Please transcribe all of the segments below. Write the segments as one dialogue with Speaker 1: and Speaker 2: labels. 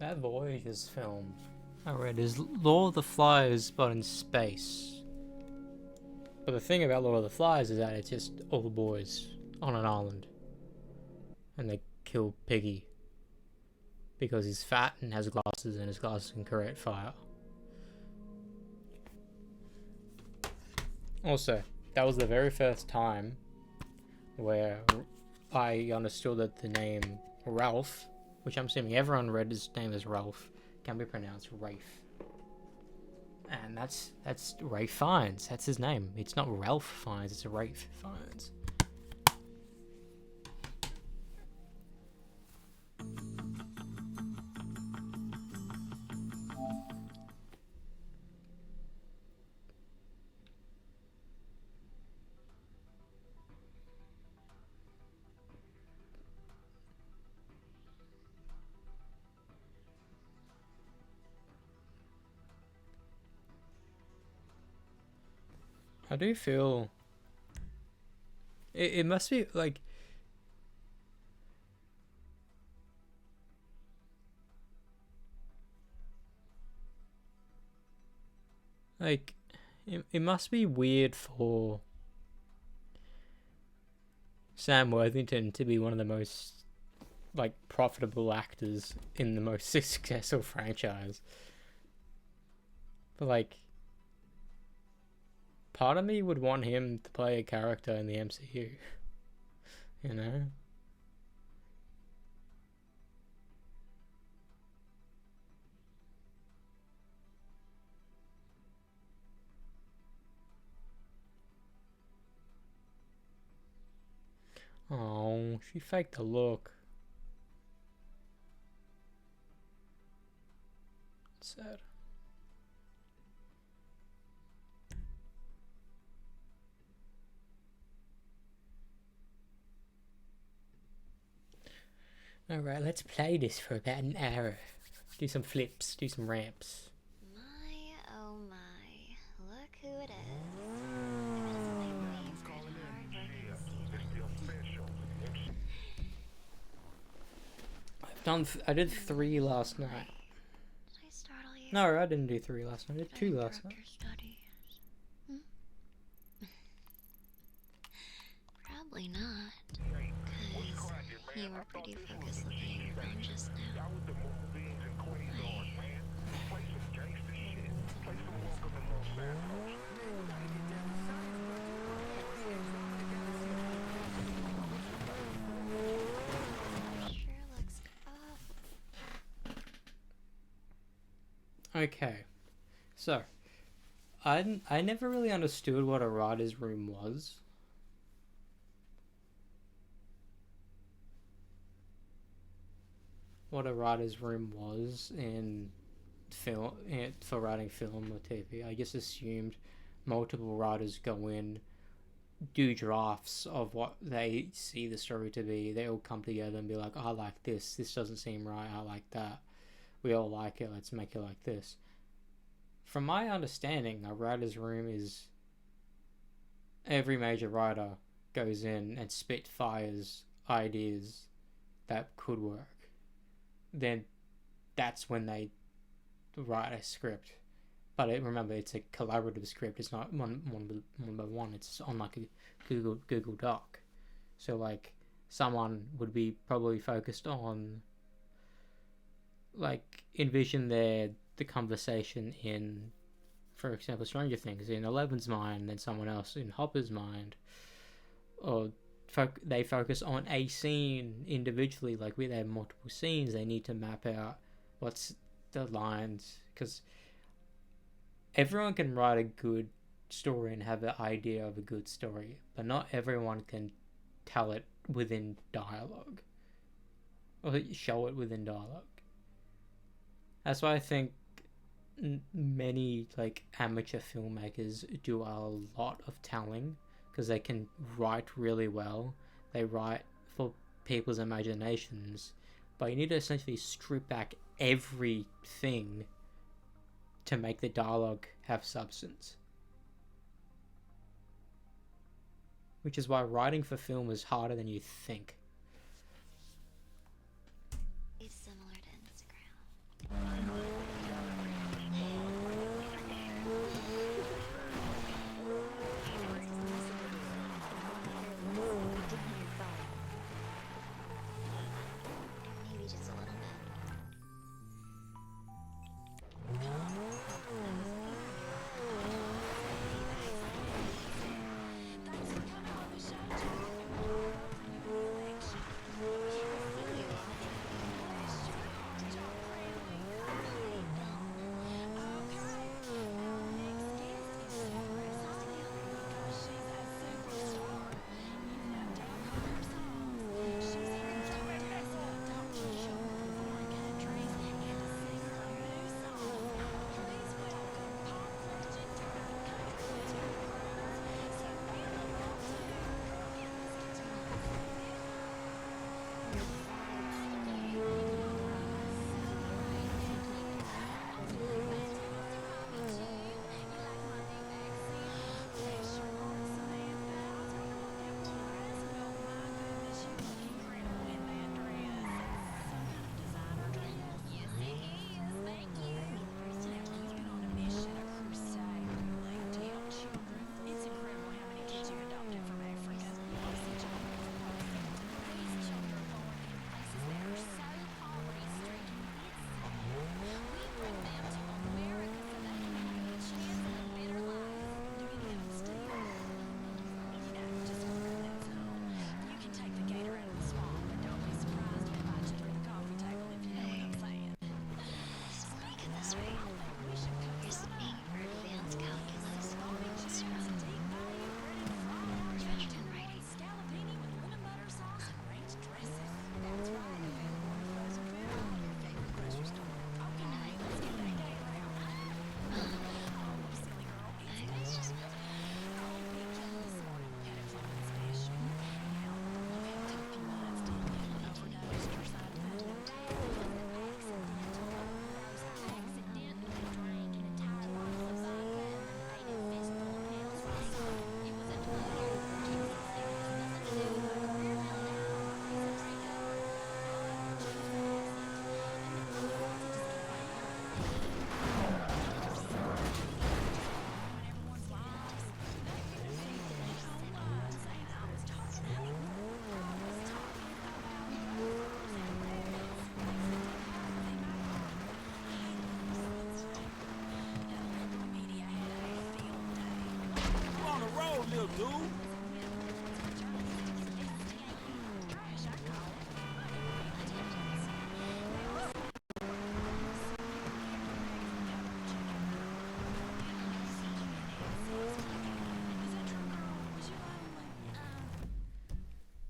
Speaker 1: That Voyager's film I read is Lord of the Flies, but in space. But the thing about Lord of the Flies is that it's just all the boys on an island. And they kill Piggy. Because he's fat and has glasses, and his glasses can create fire. Also, that was the very first time where I understood that the name Ralph, which I'm assuming everyone read his name as Ralph, can be pronounced Rafe. And that's Rafe Fiennes. That's his name. It's not Ralph Fiennes, it's Rafe Fiennes. I do feel it must be like it must be weird for Sam Worthington to be one of the most like profitable actors in the most successful franchise. But like part of me would want him to play a character in the MCU. You know? Oh, she faked the look. It's sad. Alright, let's play this for about an hour. Do some flips, do some ramps.
Speaker 2: My, oh my. Look who it is. It is my favorite hard-working student.
Speaker 1: I did 3 last night.
Speaker 2: Did I startle you?
Speaker 1: No, I didn't do 3 last night. I did 2 last night.
Speaker 2: Studies. Probably not. Because you were pretty focused looking at your phone just now. Sure looks
Speaker 1: Okay, so I never really understood what a writer's room was. What a writer's room was in film for writing film or TV. I just assumed multiple writers go in, do drafts of what they see the story to be. They all come together and be like, I like this. This doesn't seem right. I like that. We all like it. Let's make it like this. From my understanding, a writer's room is every major writer goes in and spitfires ideas that could work. Then that's when they write a script. But remember, it's a collaborative script. It's not one by one. It's on like a Google Doc. So like someone would be probably focused on like envision the conversation in, for example, Stranger Things in Eleven's mind, then someone else in Hopper's mind, or they focus on a scene individually. Like we have multiple scenes, they need to map out what's the lines, because everyone can write a good story and have an idea of a good story, but not everyone can tell it within dialogue or show it within dialogue. That's why I think many like amateur filmmakers do a lot of telling, because they can write really well. They write for people's imaginations, but you need to essentially strip back everything to make the dialogue have substance. Which is why writing for film is harder than you think.
Speaker 2: similar to Instagram.
Speaker 3: little dude.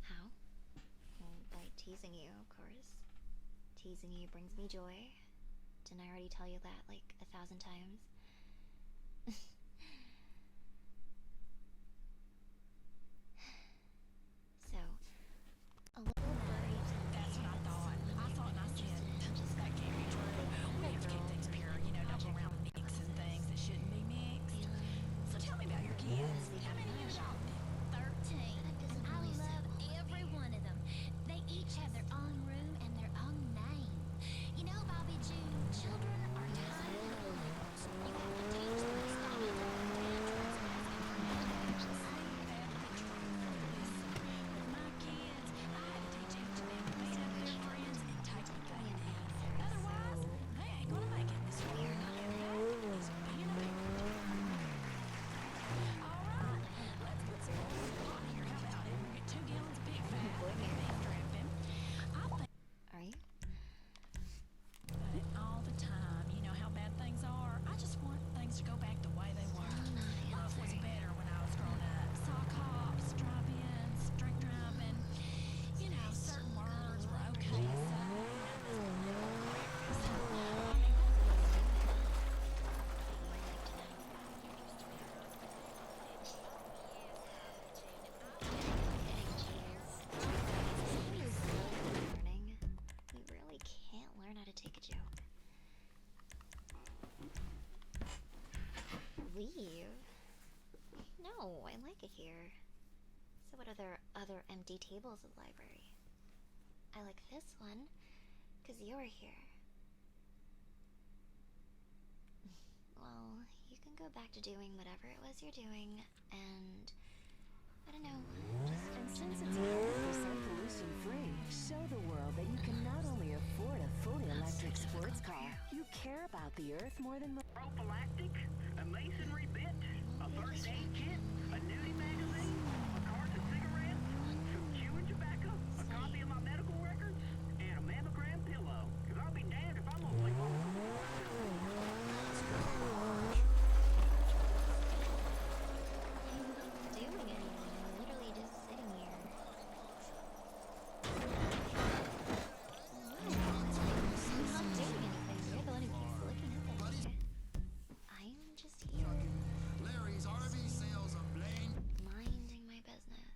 Speaker 2: How? Well, by teasing you, of course. Teasing you brings me joy. Didn't I already tell you that like 1,000 times? So, a little worried.
Speaker 4: That's what I thought. I thought and I said, that can't be true. We have to keep things pure, you know, don't go around mixing things that shouldn't be mixed. So tell me about your kids. How many you adopted?
Speaker 5: 13. I love every one of them. They each have their own room and their own name. You know, Bobby June, children are tiny little animals. You have to teach them to stop throwing tantrums and
Speaker 4: That would be true. Listen, with my kids, I had to teach each of them to meet up with their friends and take what they did. Otherwise, they ain't gonna make it in this world. And that is being a parent. Alright, let's put some hot here. How about it? We'll get 2 gallons of big fat and beef dripping. I think
Speaker 2: Are you?
Speaker 4: about it all the time. You know how bad things are. I just want things to go back the way they were. Life was better when I was growing up. Saw cops, drive-ins, drink driving. You know, certain words were okay to say.
Speaker 2: Learning. We really can't learn how to take a joke. Leave? No, I like it here. So what are there other empty tables at the library? I like this one, 'cause you're here. Well, you can go back to doing whatever it was you're doing, and I don't know, just
Speaker 6: And since it's 100% pollution free, show the world that you can not only afford a fully electric sports car, you care about the earth more than
Speaker 7: Prophylactic, a masonry bit, a first aid kit, a nudie magazine, a carton of cigarettes, some chewing tobacco, a copy of my medical records, and a mammogram pillow. Cause I'll be damned if I'm gonna sleep on the floor.
Speaker 2: doing anything. I'm literally just sitting here. I'm not doing anything. You're the one who keeps looking up at me. I'm just here,
Speaker 8: Larry's RV sales are blamed.
Speaker 2: minding my business.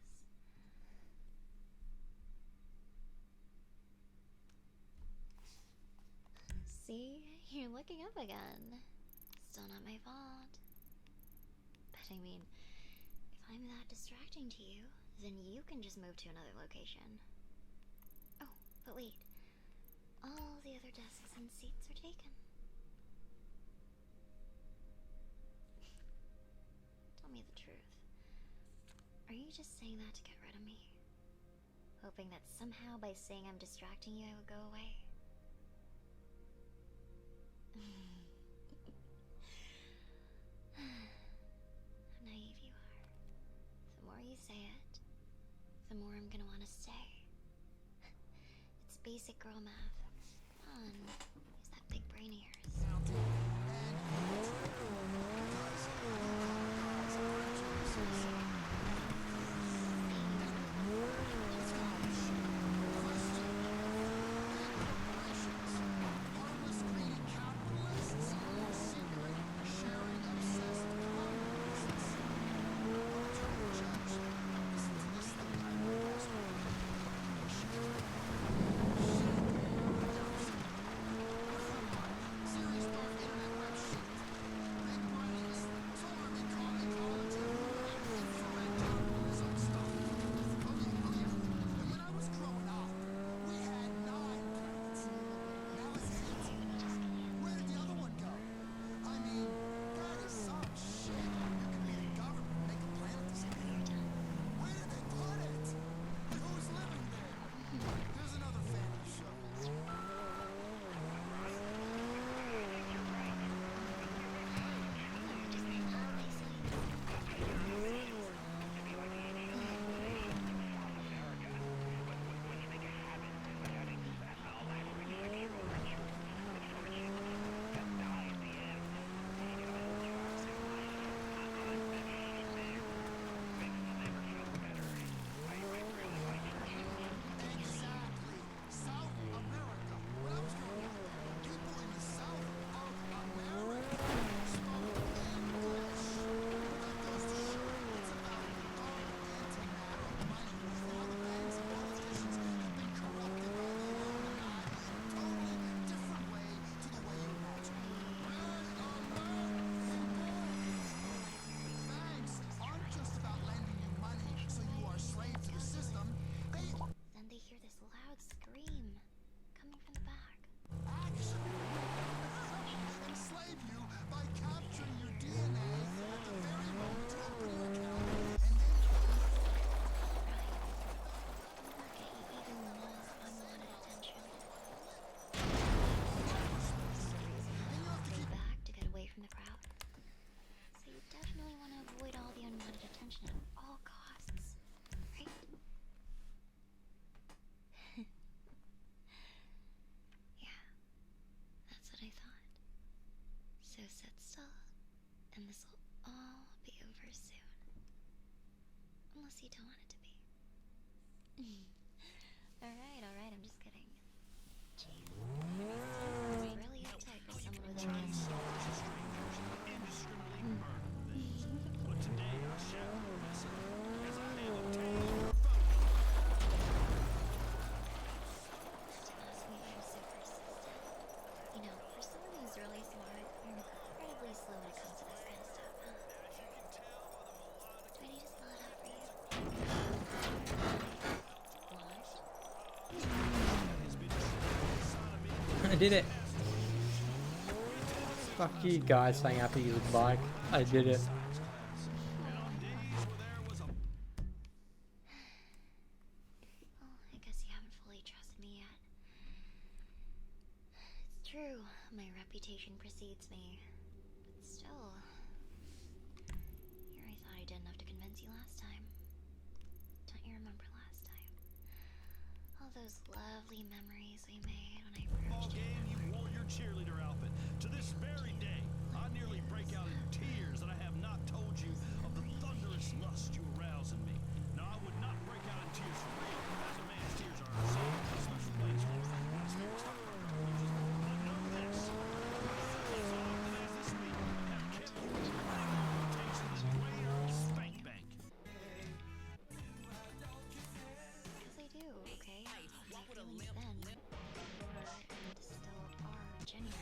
Speaker 2: See? You're looking up again. Still not my fault. But I mean, if I'm that distracting to you, then you can just move to another location. Oh, but wait. All the other desks and seats are taken. Tell me the truth. Are you just saying that to get rid of me? Hoping that somehow by saying I'm distracting you, I would go away? How naive you are. The more you say it, the more I'm gonna want to stay. It's basic girl math. Come on, use that big brain of yours.
Speaker 8: Harmless greedy capitalists, secret sharing obsessed communists. Turbocharged. Listen to this thing. Series Dark
Speaker 2: guess you don't want it to be. Alright, I'm just kidding. Jeez. It's really uptight for someone with a nice
Speaker 8: But today I shall mess up, as I have obtained your
Speaker 2: You're so persistent. You know, for someone who's really smart, you're incredibly slow when it comes to this kind of stuff, huh? Do I need to spell it out for you? What?
Speaker 1: I did it. Fuck you guys saying I have to use a bike. I did it.
Speaker 2: Well, I guess you haven't fully trusted me yet. It's true, my reputation precedes me. But still, here I thought I did enough to convince you last time. Don't you remember last time? All those lovely memories we made when I
Speaker 8: ball
Speaker 2: approached you.
Speaker 8: game, you wore your cheerleader outfit. To this very day, I nearly break out in tears that I have not told you of the thunderous lust you arouse in me. Now, I would not break out in tears for real, as a man's tears are saved in a special place for when spirits stop conclusions. But know this, as often as this week, I have kept you in my invitation to the Dwayne Spank Bank.
Speaker 2: Because I do, okay? My feelings then were and still are genuine.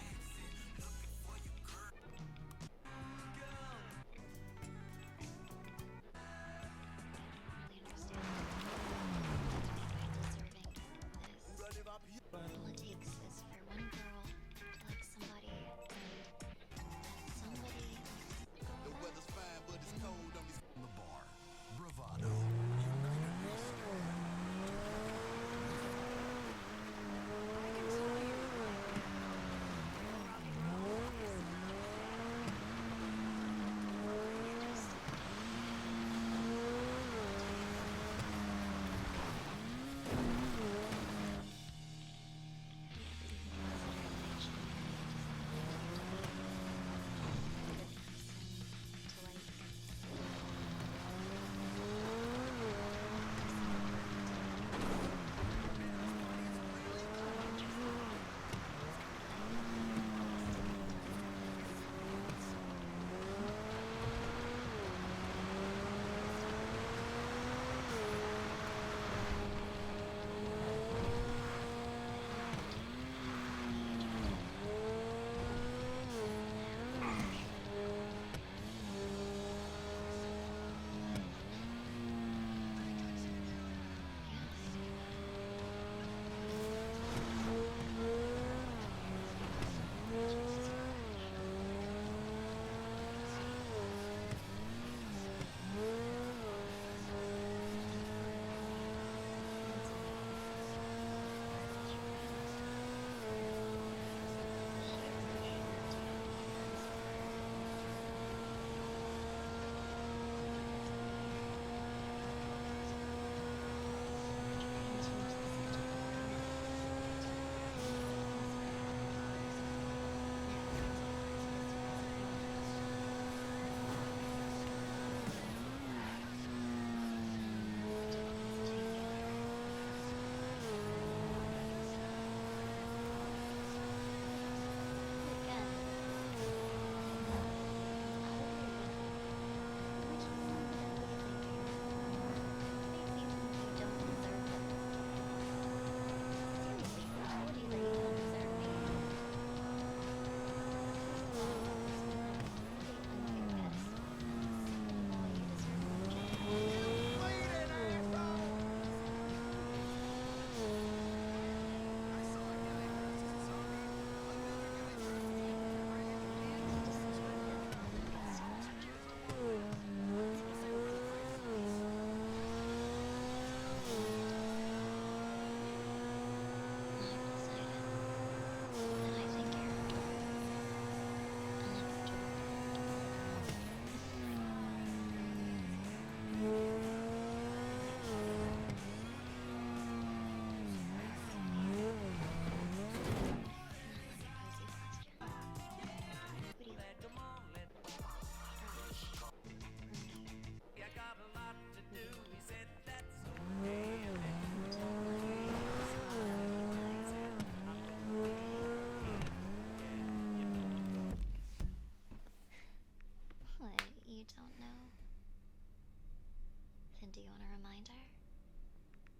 Speaker 2: do you want a reminder?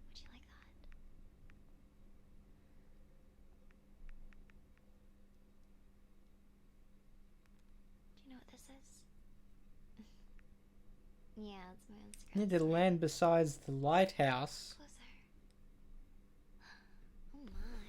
Speaker 2: Would you like that? Do you know what this is? Yeah, it's my Instagram.
Speaker 1: Need to
Speaker 2: story.
Speaker 1: land besides the lighthouse.
Speaker 2: Closer. Oh my.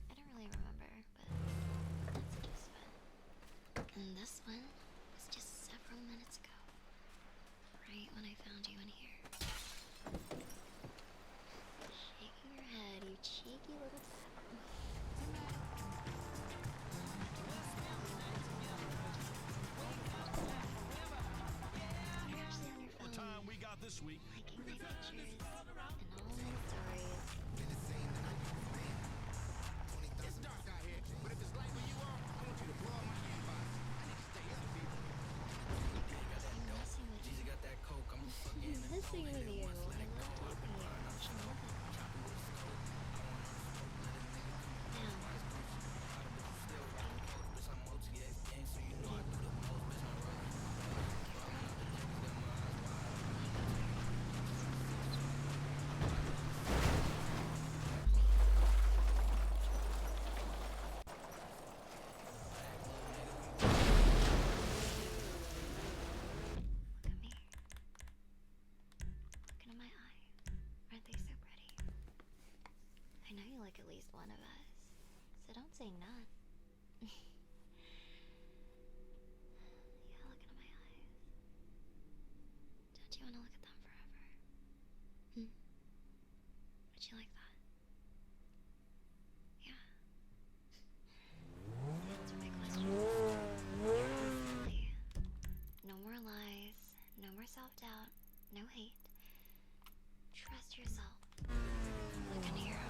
Speaker 2: I don't really remember, but that's just fun. And this one was just several minutes ago. Right when I found you in here. Shaking your head, you cheeky little You're actually on your
Speaker 8: What
Speaker 2: phone,
Speaker 8: time we got this week?
Speaker 2: liking my pictures and all my stories. I'm messing with you. I'm messing with you. I love talking to you. You should love it. Now. Look at me. Look into my eyes. Aren't they so pretty? I know you like at least one of us, so don't say none. Yeah, look into my eyes. Don't you want to look at them forever? Would you like that? Yeah. Answer my question. Honestly. No more lies, no more self-doubt, no hate. Trust yourself. Look into your heart.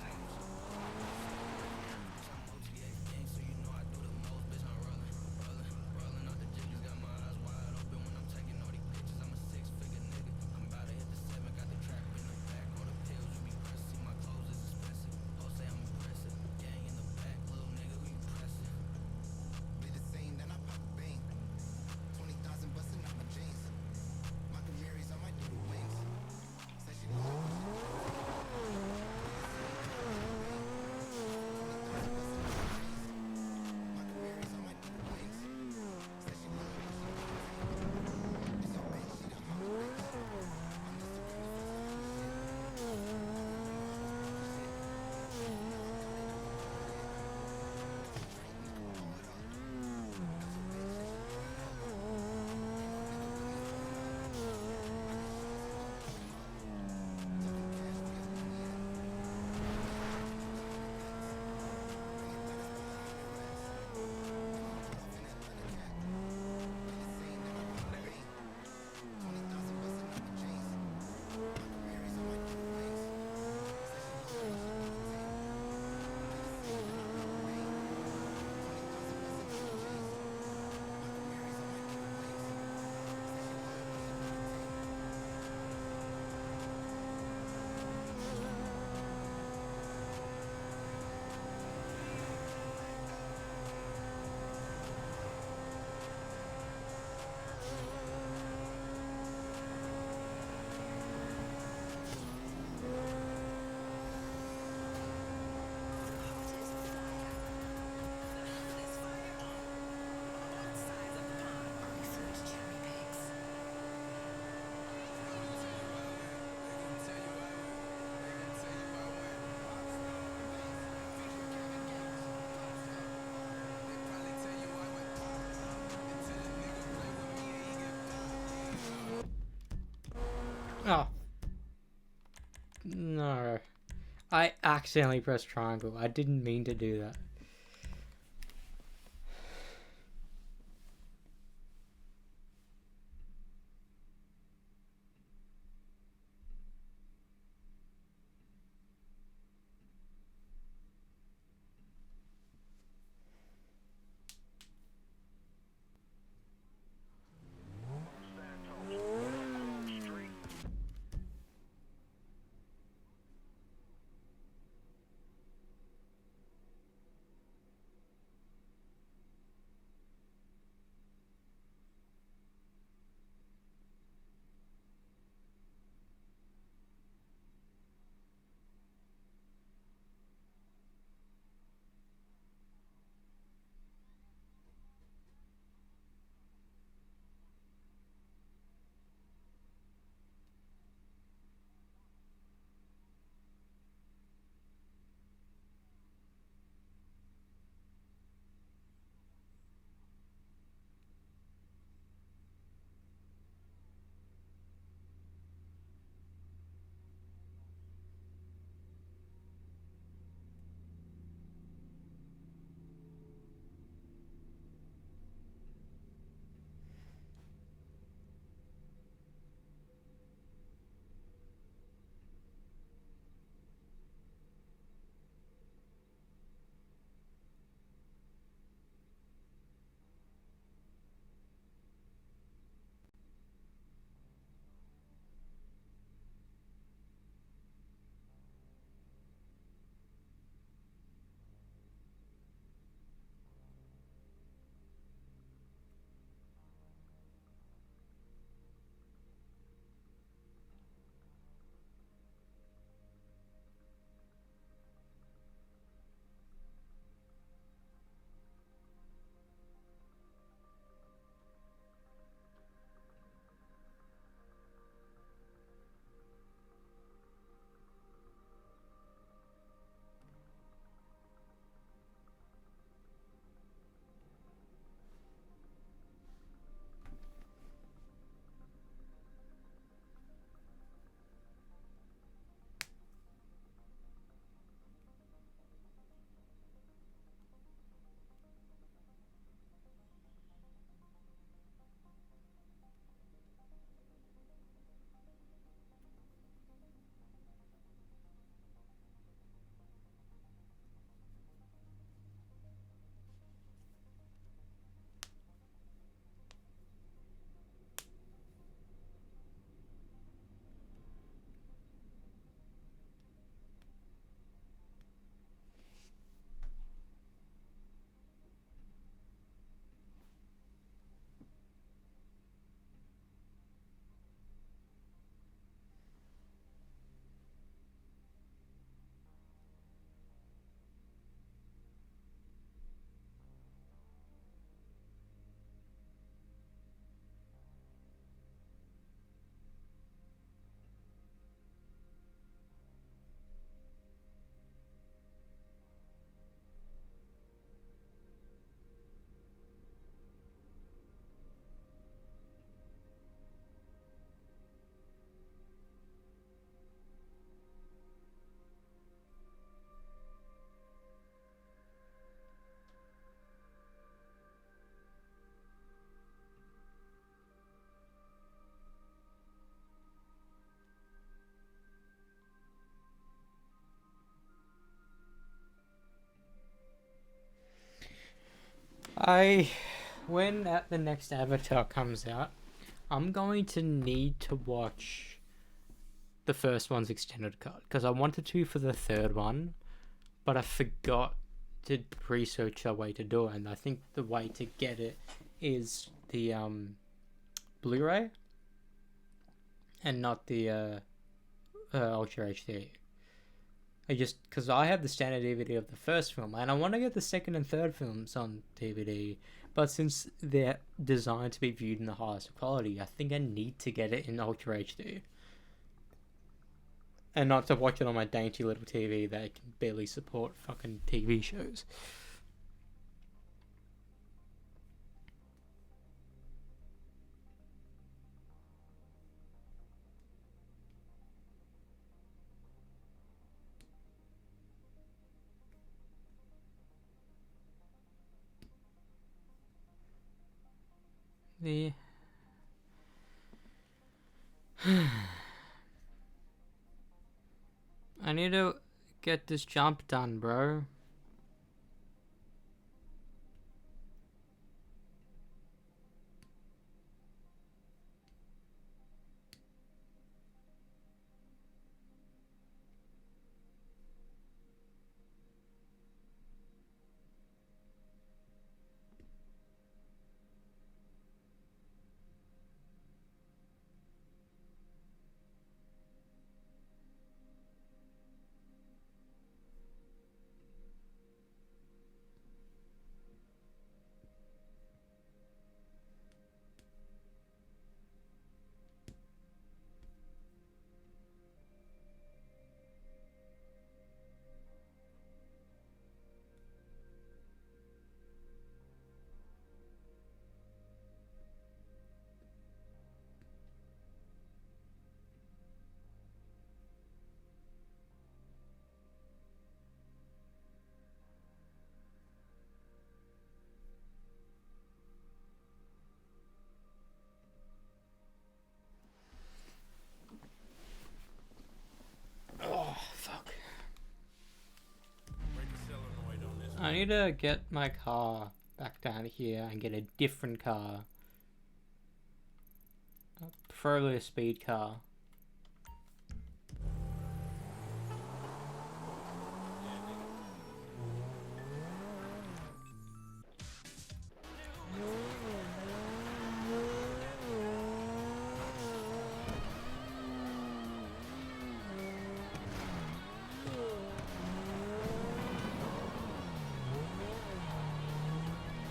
Speaker 1: Oh. No. I accidentally pressed triangle. I didn't mean to do that. When the next Avatar comes out, I'm going to need to watch the first one's extended cut because I wanted to for the third one, but I forgot to research a way to do it, and I think the way to get it is the Blu-ray and not the Ultra HD. Because I have the standard DVD of the first film, and I want to get the second and third films on DVD, but since they're designed to be viewed in the highest quality, I think I need to get it in Ultra HD. And not to watch it on my dainty little TV that can barely support fucking TV shows. I need to get this jump done, bro. Oh, fuck. I need to get my car back down here and get a different car. Preferably a speed car.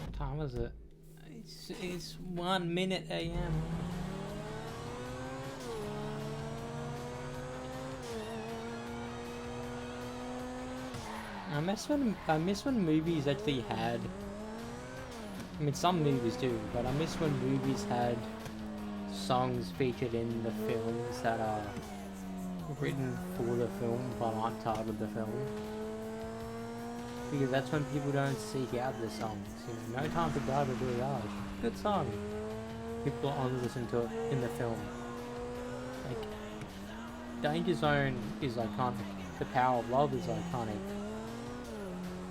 Speaker 1: What time is it? It's 1 minute AM. I miss when movies actually had. I mean, some movies do, but I miss when movies had songs featured in the films that are written for the film but aren't titled the film. Because that's when people don't seek out the songs. You know, No Time to Die by Billie Eilish. Good song. People only listen to it in the film. Like, Danger Zone is iconic. The Power of Love is iconic.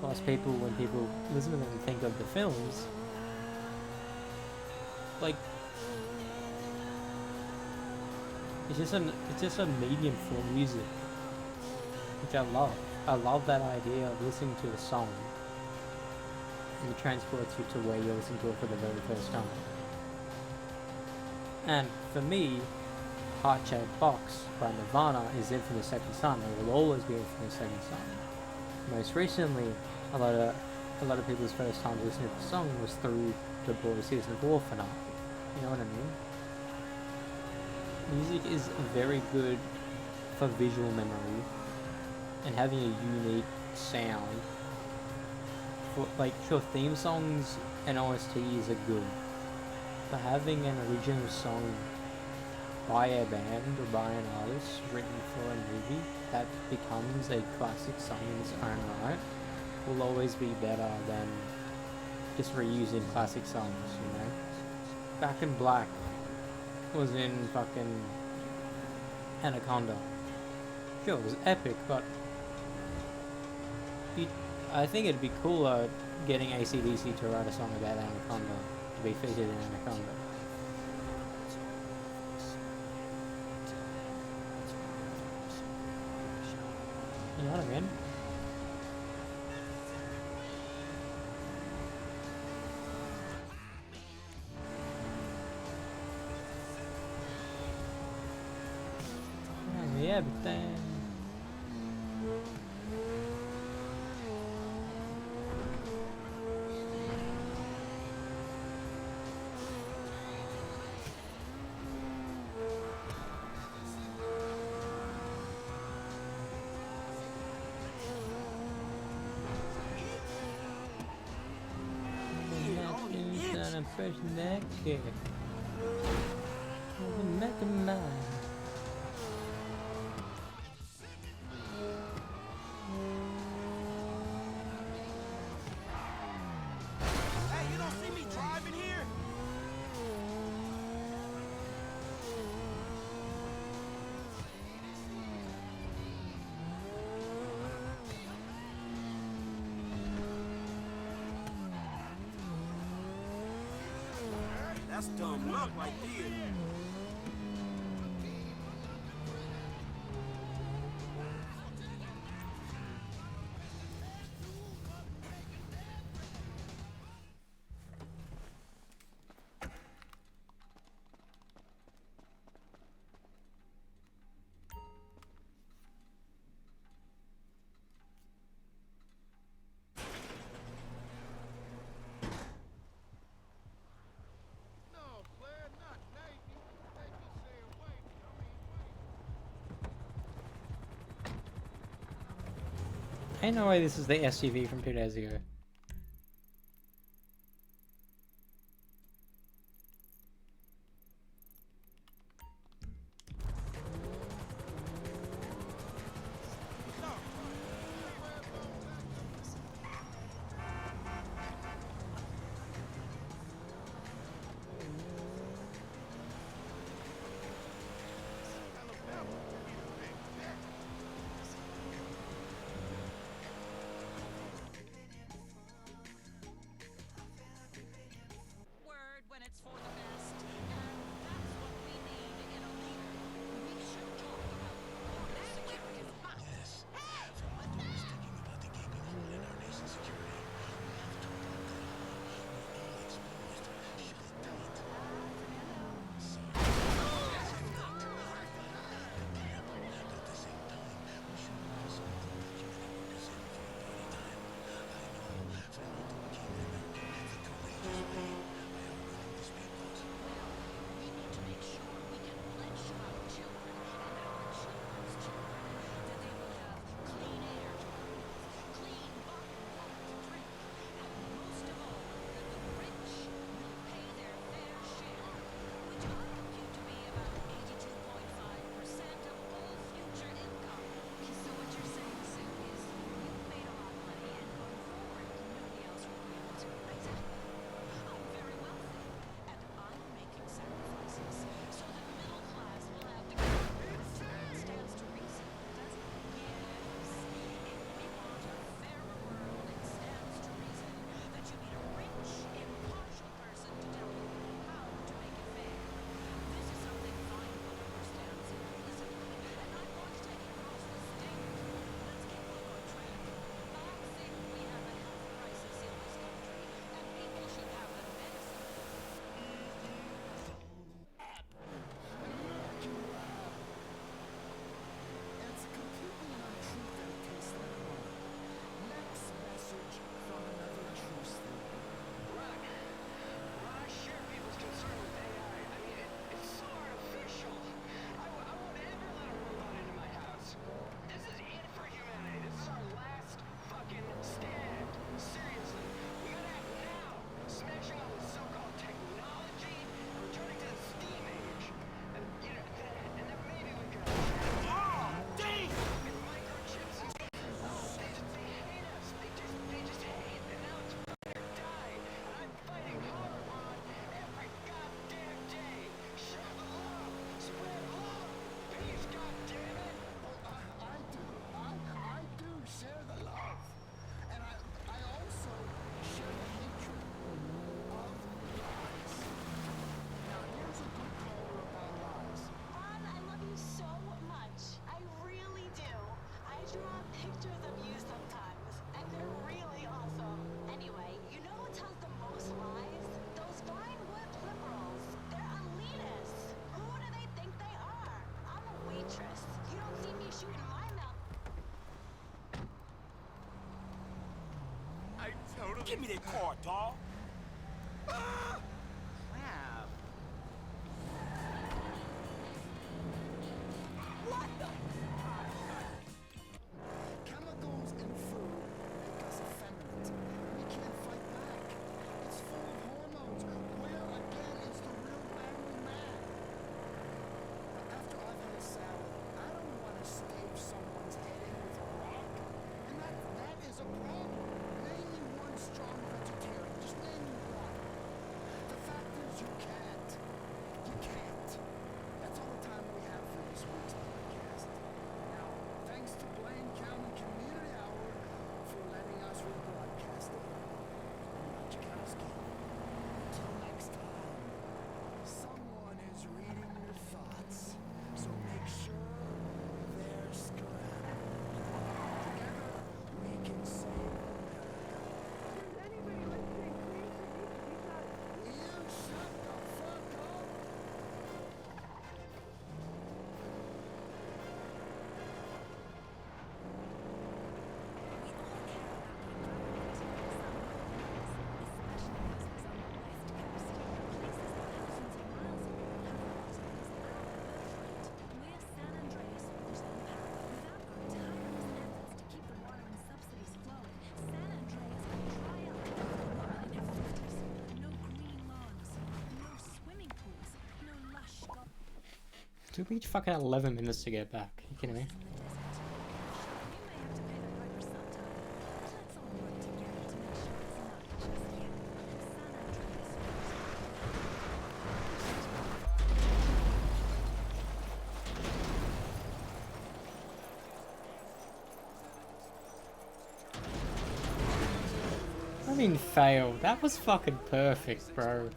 Speaker 1: Plus, when people listen to them and think of the films, like, it's just a medium for music, which I love. I love that idea of listening to a song and it transports you to where you're listening to it for the very first time. And for me, Heart Shaped Box by Nirvana is Infinite Second Son. It will always be Infinite Second Son. Most recently, a lot of people's first time listening to the song was through The Boys Season 4 finale. You know what I mean? Music is very good for visual memory and having a unique sound. For, like, sure, theme songs and OSTs are good, but having an original song by a band or by an artist written for a movie that becomes a classic song in its own right will always be better than just reusing classic songs, you know? Back in Black was in fucking Anaconda. Sure, it was epic, but I think it'd be cooler getting AC/DC to write a song about Anaconda, to be featured in Anaconda. You know what I mean? Yeah, but then... I'm pushing that kick. Make a mind.
Speaker 8: Hey, you don't see me driving here? That's dumb luck right there.
Speaker 1: Ain't no way this is the SUV from 2 days ago.
Speaker 3: Give me that card, dawg.
Speaker 7: Crap.
Speaker 3: What the? Chemicals in food make us effeminate. We can't fight back. It's full of hormones. Where again is the real animal man? After I've had a salad, I don't want to stave someone's head in with a rock. And that is a problem. Name me one strong vegetarian. Just name me one. The fact is you can't. You can't. That's all the time we have for this week's podcast. Now, thanks to Blaine County Community Hour for letting us rebroadcast it. I'm Chakowski. Until next time, someone is reading your thoughts, so make sure they're scrapped. Together, we can save America. Is anybody listening? Please, you shut the fuck up.
Speaker 1: Took me fucking 11 minutes to get back. Are you kidding me? I mean, fail. That was fucking perfect, bro.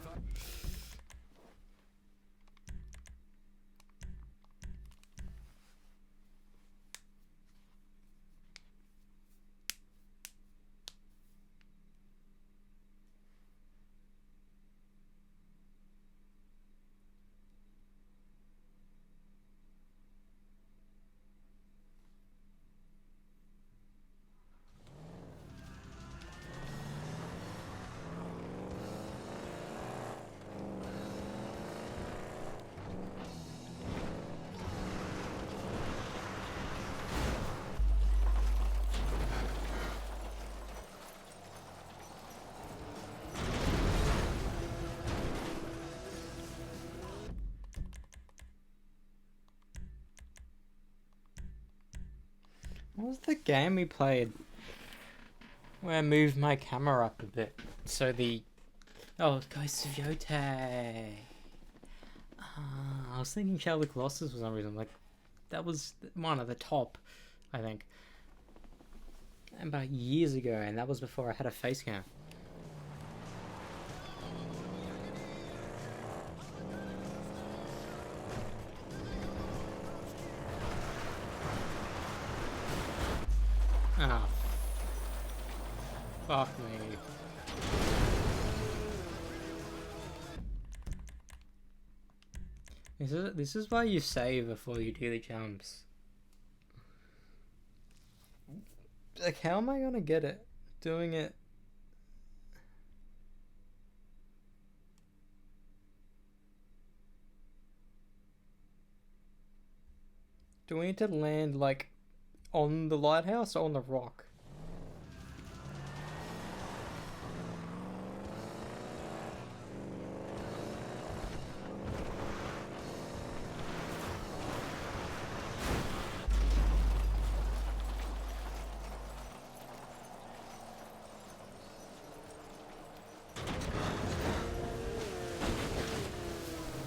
Speaker 1: What was the game we played? Where I moved my camera up a bit. So the... Oh, Ghosts of Yotei. I was thinking Shadow of the Colossus for some reason. Like, that was one of the top, I think. About years ago, and that was before I had a face cam. Ah. Fuck me. This is why you save before you do the jumps. Like, how am I gonna get it? Doing it. Do we need to land, like, on the lighthouse or on the rock?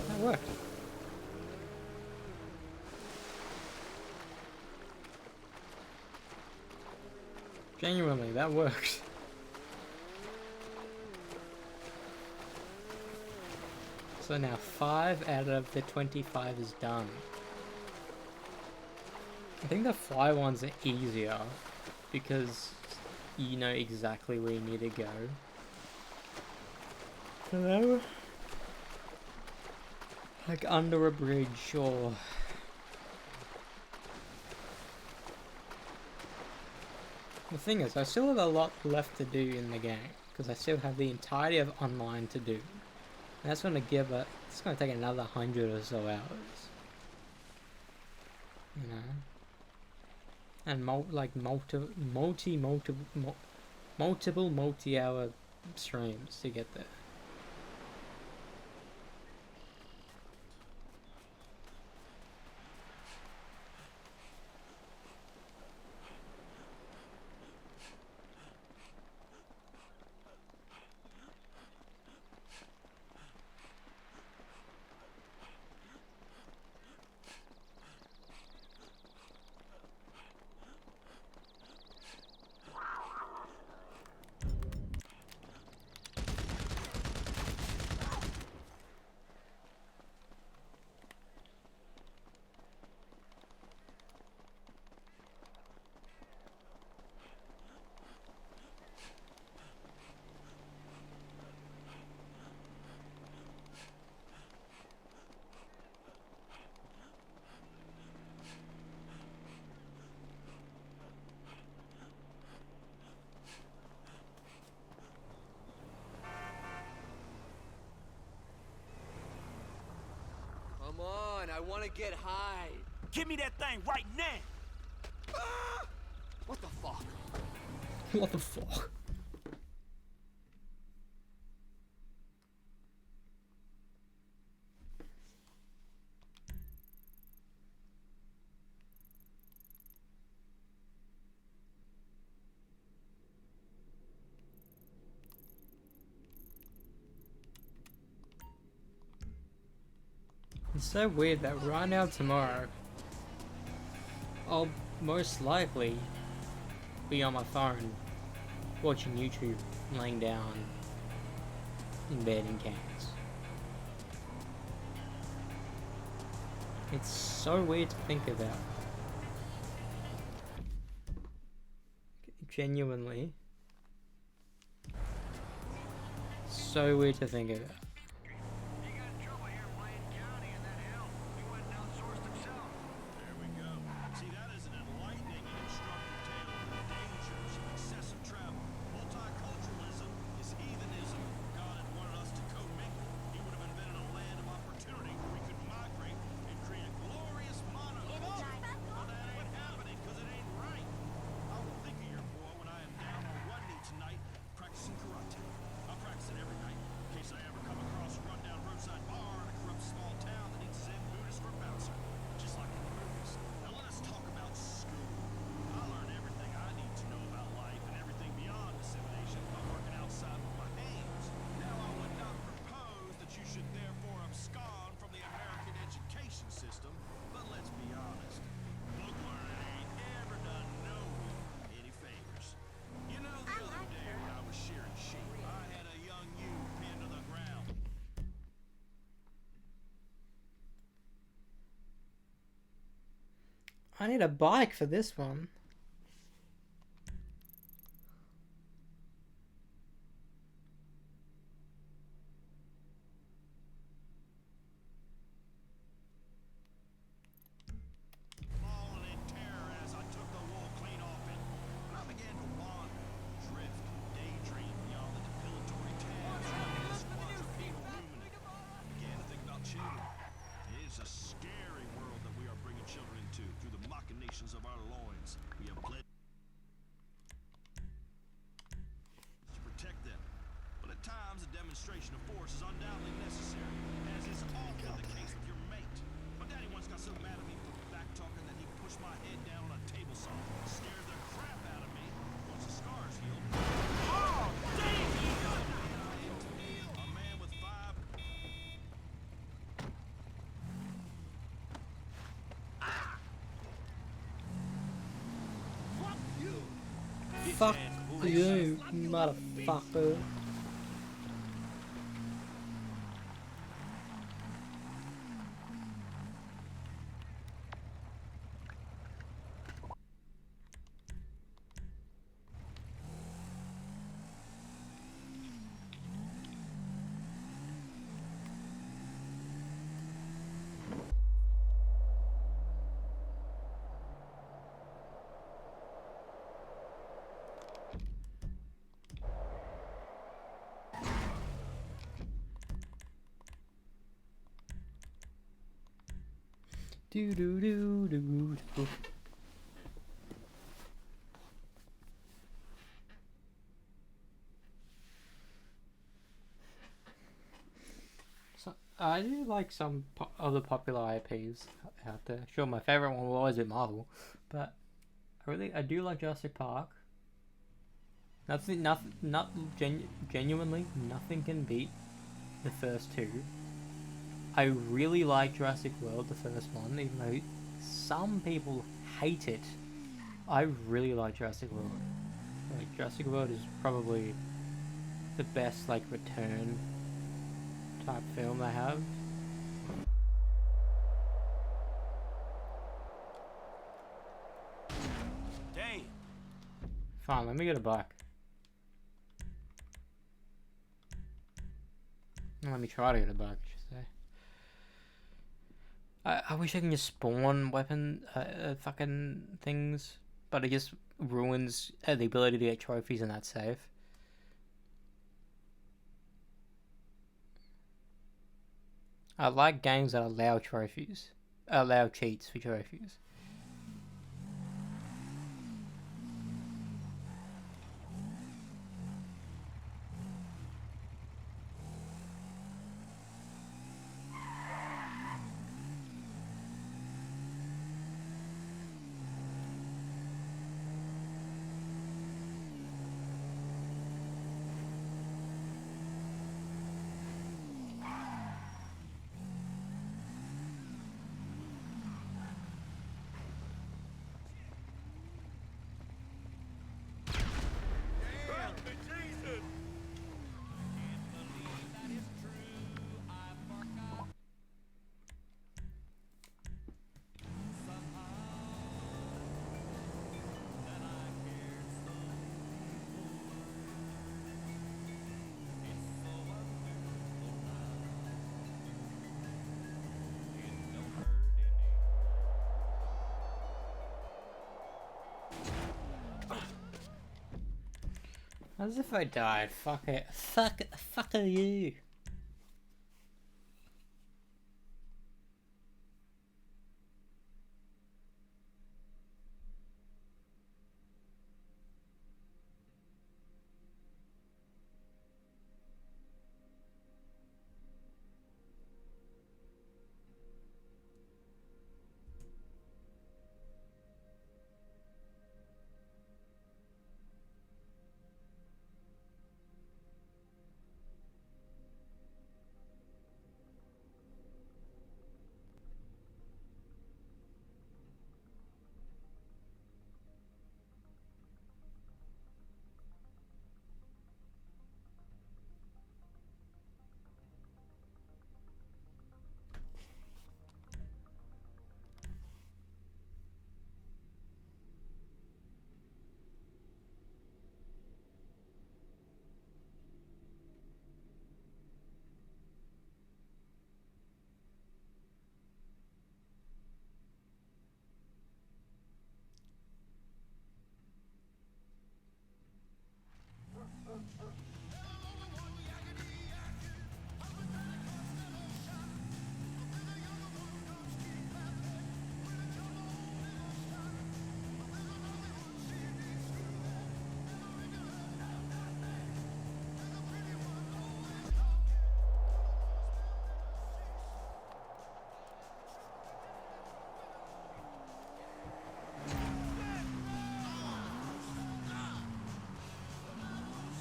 Speaker 1: That worked. Genuinely, that worked. So now 5 out of the 25 is done. I think the fly ones are easier because you know exactly where you need to go. Hello? Like under a bridge or... The thing is, I still have a lot left to do in the game, because I still have the entirety of online to do. And that's gonna give it. It's gonna take another 100 or so hours. You know. And multiple multi-hour streams to get there.
Speaker 9: Come on, I want to get high.
Speaker 8: Give me that thing right now!
Speaker 9: Ah! What the fuck?
Speaker 1: What the fuck? It's so weird that right now tomorrow I'll most likely be on my phone watching YouTube, laying down in bed in cans. It's so weird to think about. Genuinely. So weird to think about.
Speaker 7: He got in trouble here in Blaine County, and that hell, he went and outsourced himself.
Speaker 8: There we go. See, that is an enlightening and instructive tale of the dangers of excessive travel. Multiculturalism is heathenism. If God had wanted us to commingle, he would have invented a land of opportunity where we could migrate and create a glorious monarchy. But that ain't happening because it ain't right. I will think of your boy when I am down on one knee tonight practicing karate. I practice it every night in case I ever come across a rundown roadside bar in a corrupt small town that needs Zen Buddhist for a bouncer, just like in the movies. Now let us talk about school. I learned everything I need to know about life and everything beyond dissemination by working outside with my hands. Now I would not propose that you should therefore abscond from the American education system, but let's be honest. Book learning ain't ever done no one any favors. You know, the other day when I was shearing sheep, I had a young ewe pinned to the ground.
Speaker 1: I need a bike for this one.
Speaker 8: Falling in terror as I took the wool clean off it. I began to wander, drift, daydream beyond the depilatory tabs running this quadrupedal ruminant. I began to think about children. It is a scary world that we are bringing children into through the machinations of our loins. We have pledged to protect them. But at times, a demonstration of force is undoubtedly necessary, as is often the case with your mate. My daddy once got so mad at me for back-talking that he pushed my head down on a table saw, scared the crap out of me. Once the scars healed, oh, dang! A man with 5...
Speaker 1: Fuck you, motherfucker. Do do do do do. So, I do like some other popular IPs out there. Sure, my favorite one will always be Marvel, but I do like Jurassic Park. Genuinely, nothing can beat the first two. I really like Jurassic World, the first one, even though some people hate it. I really like Jurassic World. Like, Jurassic World is probably the best, like, return type film they have.
Speaker 8: Damn.
Speaker 1: Fine, let me get a bike. Let me try to get a bike, I should say. I wish I can just spawn weapon fucking things, but it just ruins the ability to get trophies in that save. I like games that allow cheats for trophies. As if I died. Fuck it. Fuck you.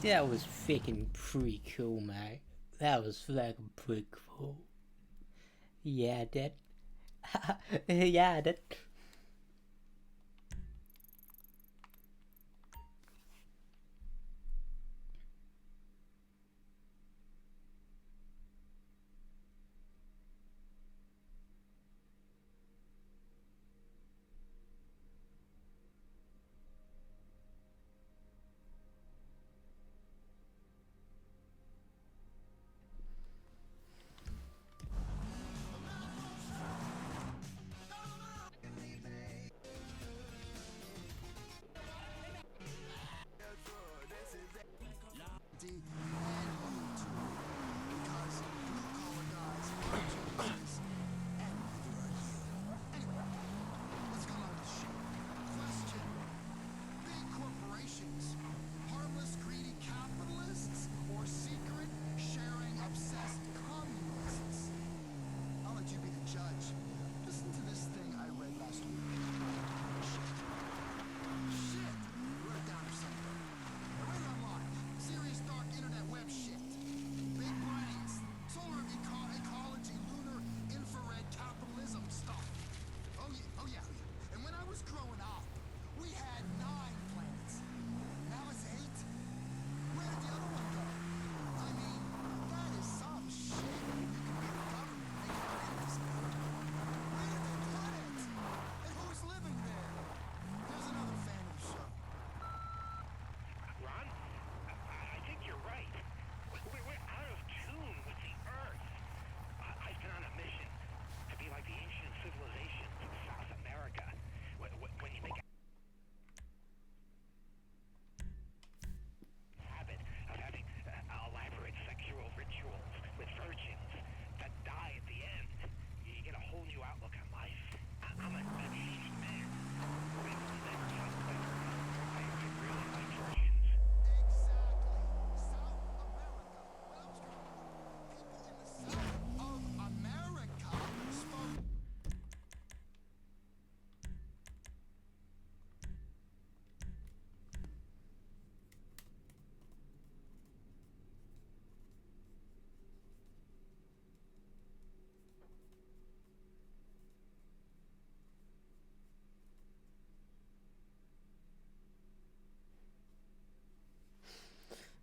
Speaker 1: That was freaking pretty cool, mate. That was fucking pretty cool. Yeah, that. Yeah, that.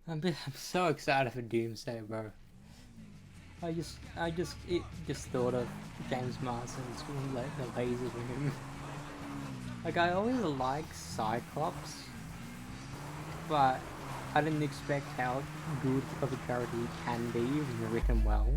Speaker 1: I'm so excited for Doomsday, bro. Just thought of James Marsden's like the laser room. Like I always liked Cyclops, but I didn't expect how good of a character he can be when written well.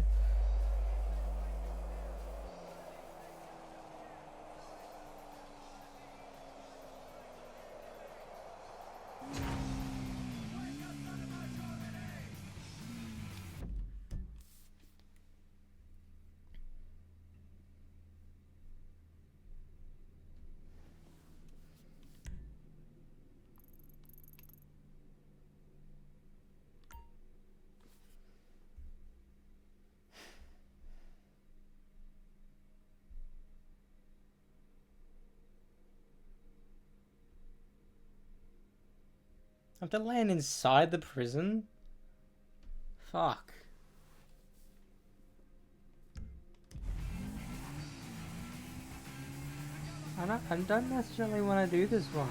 Speaker 1: I have to land inside the prison? Fuck. I don't necessarily want to do this one.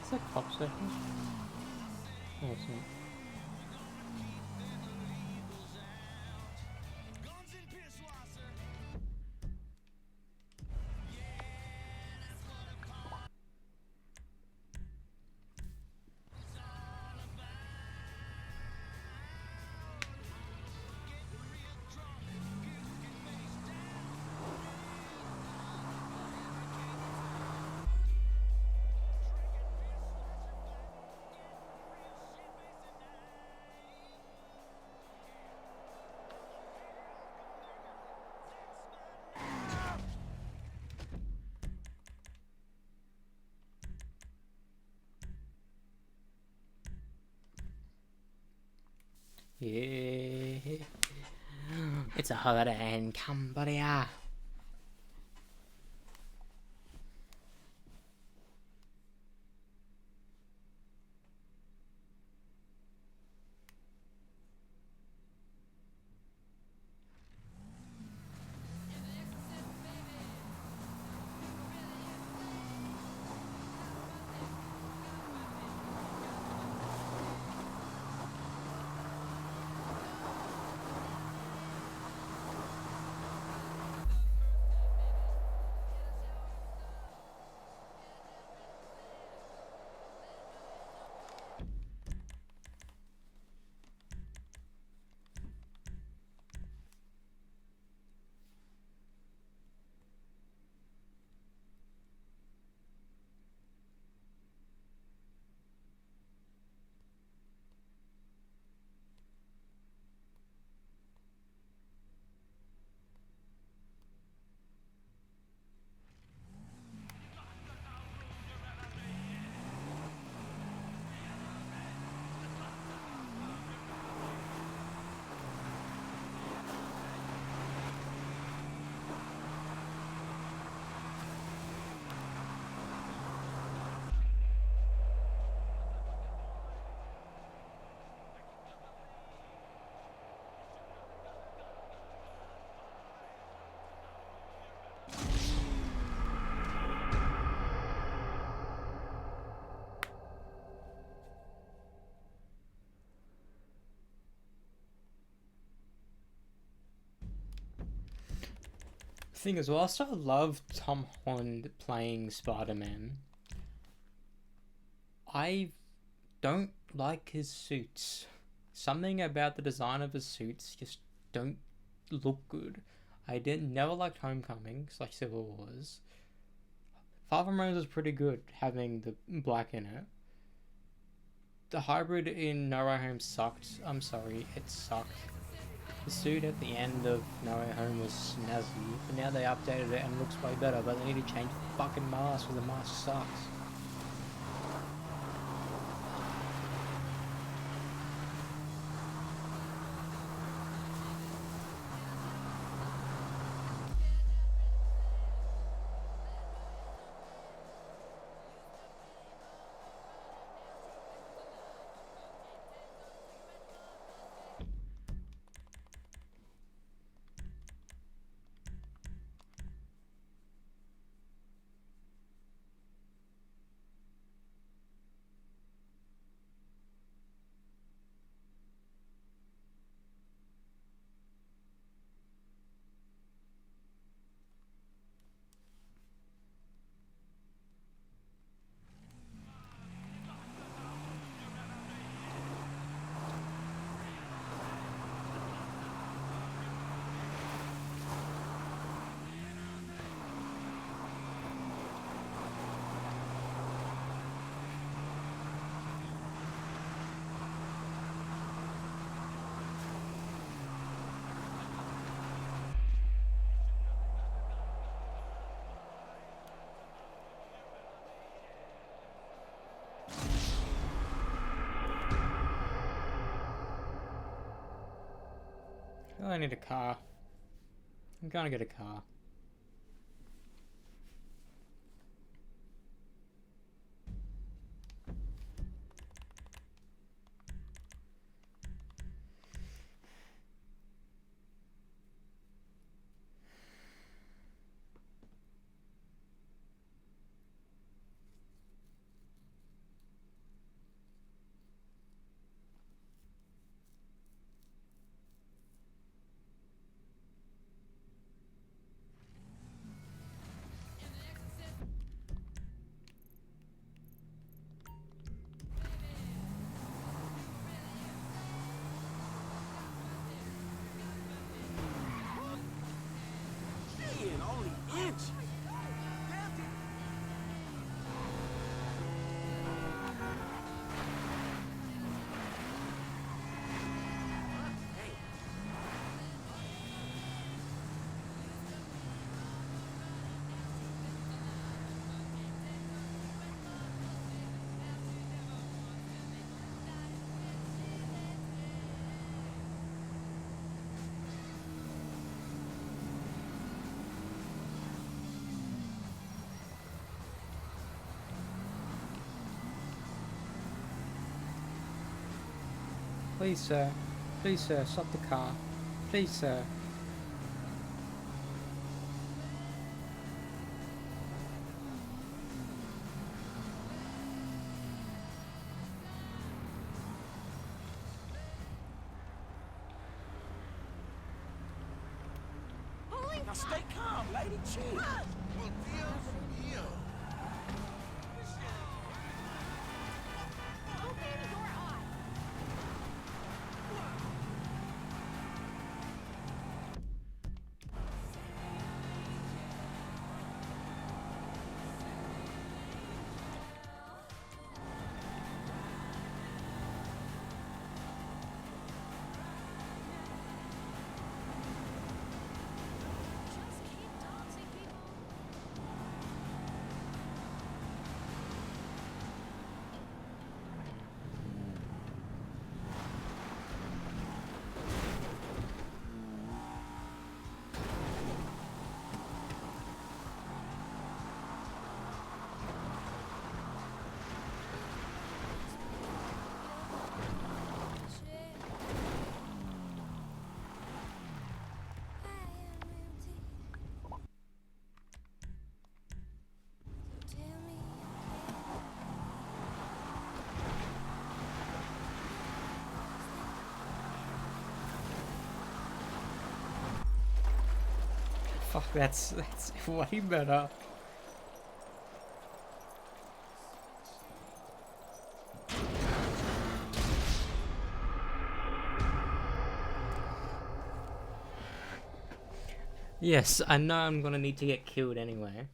Speaker 1: Is that cop circle? No, it's not. Yeah. It's a holiday in Cambodia. thing is, whilst I love Tom Holland playing Spider-Man, I don't like his suits. Something about the design of his suits just don't look good. I never liked Homecoming, like Civil Wars. Far From Home was pretty good, having the black in it. The hybrid in No Way Home sucked. I'm sorry, it sucked. The suit at the end of No Way Home was snazzy, but now they updated it and it looks way better, but they need to change the fucking mask, because the mask sucks. I need a car. I'm gonna get a car.
Speaker 3: Man, only inch.
Speaker 1: Please, sir. Please, sir, stop the car. Please, sir.
Speaker 3: Now stay calm, lady. Chill.
Speaker 4: Just keep dancing, people.
Speaker 1: Fuck, that's way better. Yes, I know I'm gonna need to get killed anyway.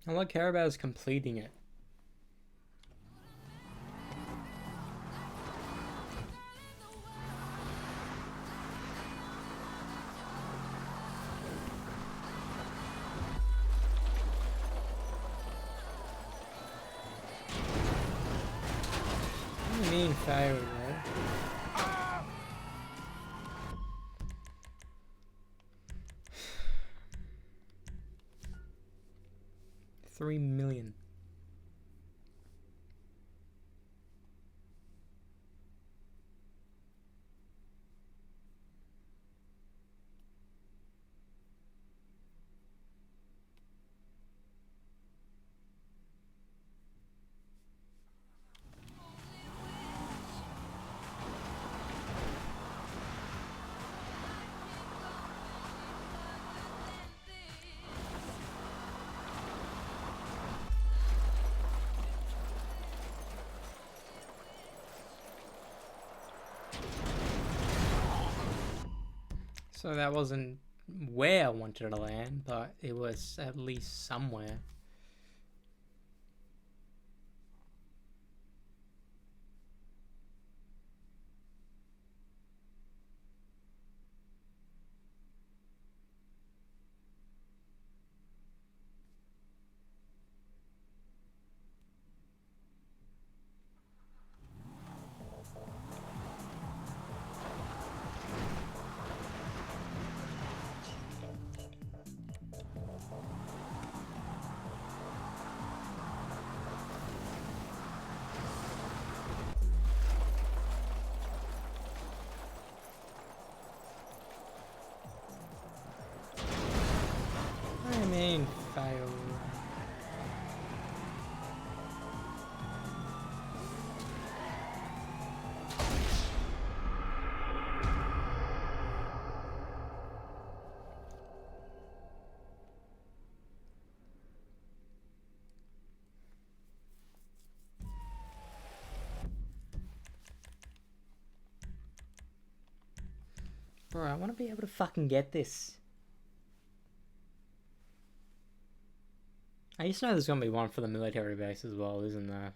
Speaker 1: All I care about is completing it. What do you mean failed, bro? 3 million. So that wasn't where I wanted to land, but it was at least somewhere. I mean, fail. Bro, I want to be able to fucking get this. I used to know there's gonna be one for the military base as well, isn't there?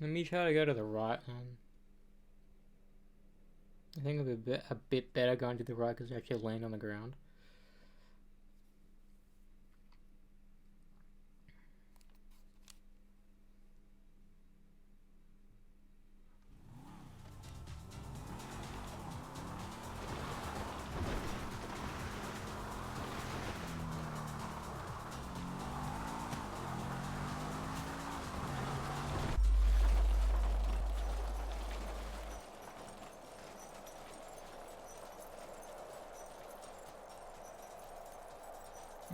Speaker 1: Let me try to go to the right one. I think it'll be a bit better going to the right because you actually land on the ground.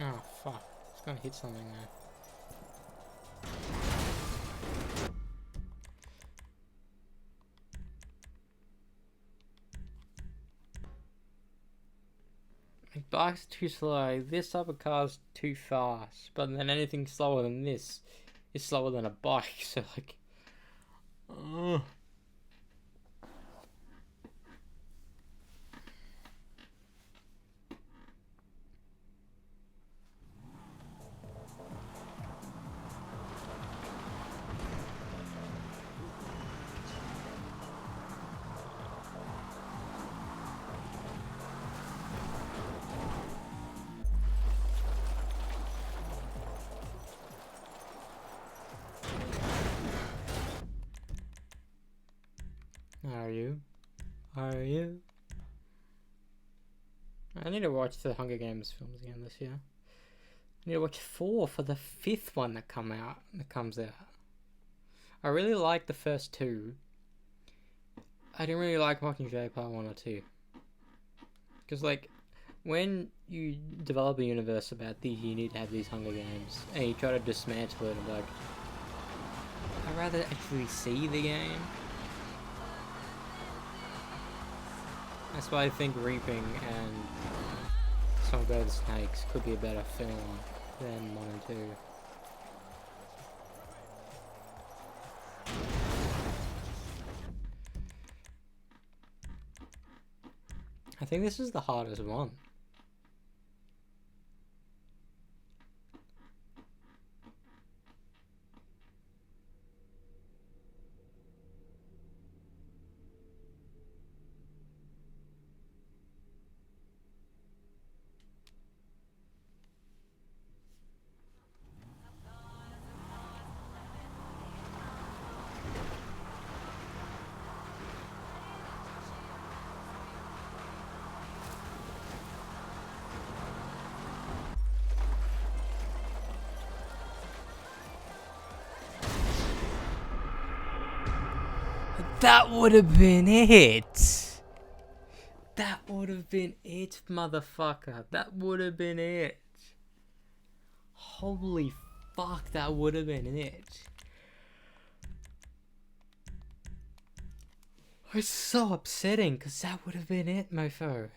Speaker 1: Oh fuck, it's gonna hit something there. My bike's too slow, this type of car's too fast, but then anything slower than this is slower than a bike. So like, Are you? Are you? I need to watch the Hunger Games films again this year. I need to watch 4 for the 5th one that comes out. I really like the first 2. I didn't really like Mockingjay Part 1 or 2. Because like, when you develop a universe about these, you need to have these Hunger Games. And you try to dismantle it and like, I'd rather actually see the game. That's why I think Reaping and Song of the Snakes could be a better film than 1 and 2. I think this is the hardest one. That would have been it. That would have been it, motherfucker. That would have been it. Holy fuck, that would have been it. It's so upsetting, because that would have been it, mofo.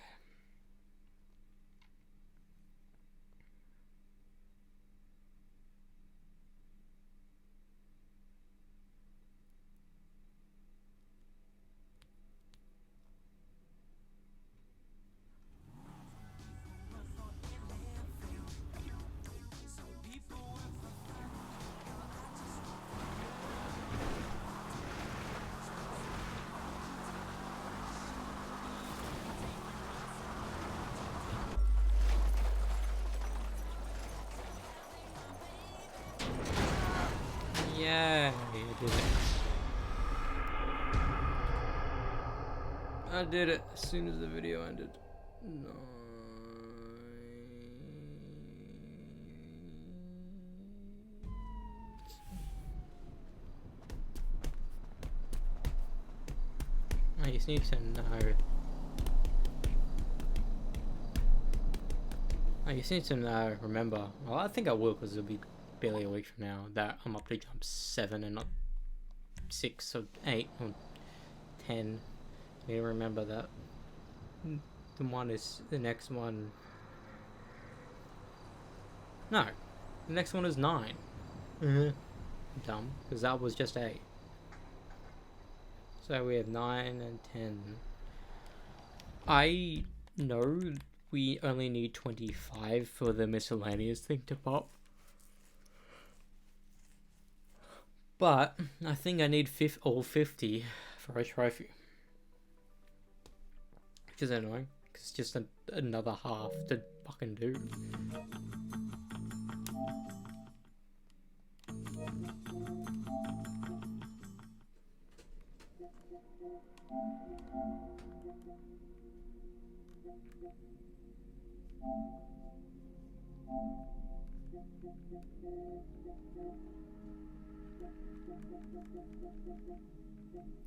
Speaker 1: Yeah, you did it. I did it as soon as the video ended. No. I just need to know. I just need to know, remember. Well, I think I will, because it'll be barely a week from now, that I'm up to jump 7 and not 6 or 8 or 10. I need to remember that. The next one. No, the next one is 9. Dumb, because that was just 8. So we have 9 and 10. I know we only need 25 for the miscellaneous thing to pop. But I think I need all 50 for a trophy. Which is annoying, because it's just another half to fucking do.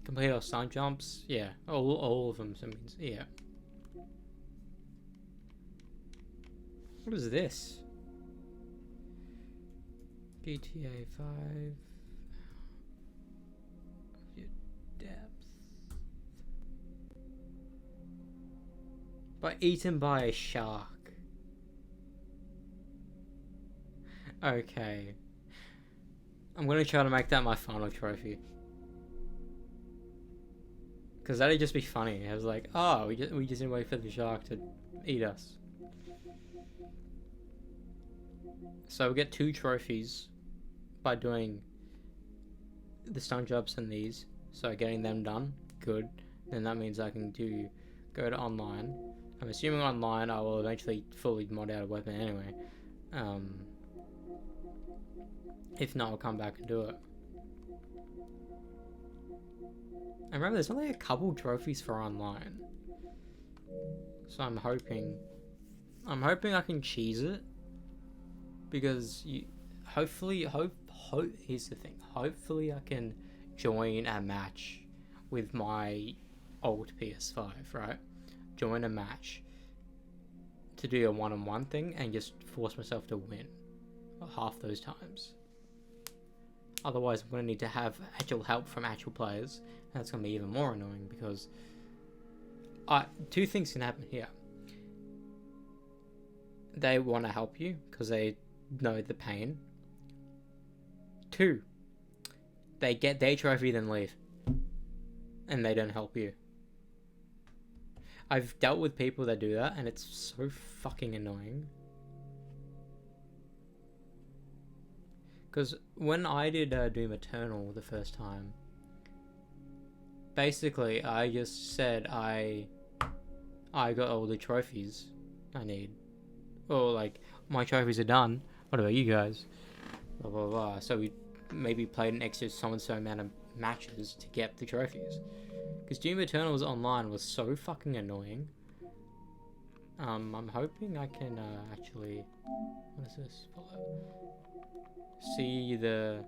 Speaker 1: Complete all stunt jumps? Yeah, all of them, so it means, yeah. What is this? GTA 5. Your depth. But eaten by a shark. Okay. I'm gonna try to make that my final trophy. Because that'd just be funny. I was like, oh, we just didn't wait for the shark to eat us. So we get 2 trophies by doing the stunt jumps and these. So getting them done, good. Then that means I can go to online. I'm assuming online I will eventually fully mod out a weapon anyway. If not, I'll come back and do it. And remember, there's only a couple trophies for online. So I'm hoping I can cheese it. Because here's the thing. Hopefully I can join a match with my old PS5, right? Join a match to do a one-on-one thing and just force myself to win half those times. Otherwise, I'm going to need to have actual help from actual players, and that's going to be even more annoying because 2 things can happen here. They want to help you because they know the pain. 2, they get their trophy then leave, and they don't help you. I've dealt with people that do that, and it's so fucking annoying. Because when I did Doom Eternal the first time, basically I just said I got all the trophies I need. Or like, my trophies are done. What about you guys? Blah blah blah. So we maybe played an extra so-and-so amount of matches to get the trophies. Because Doom Eternal's online was so fucking annoying. I'm hoping I can actually... What is this? See the...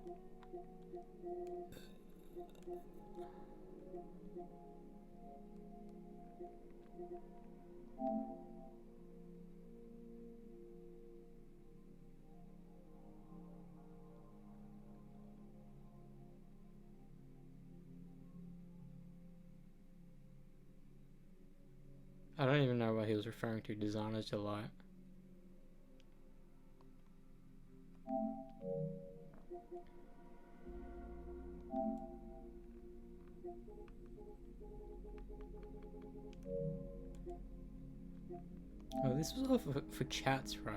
Speaker 1: I don't even know what he was referring to. Designer's Delight. Oh, this was all for chats, right?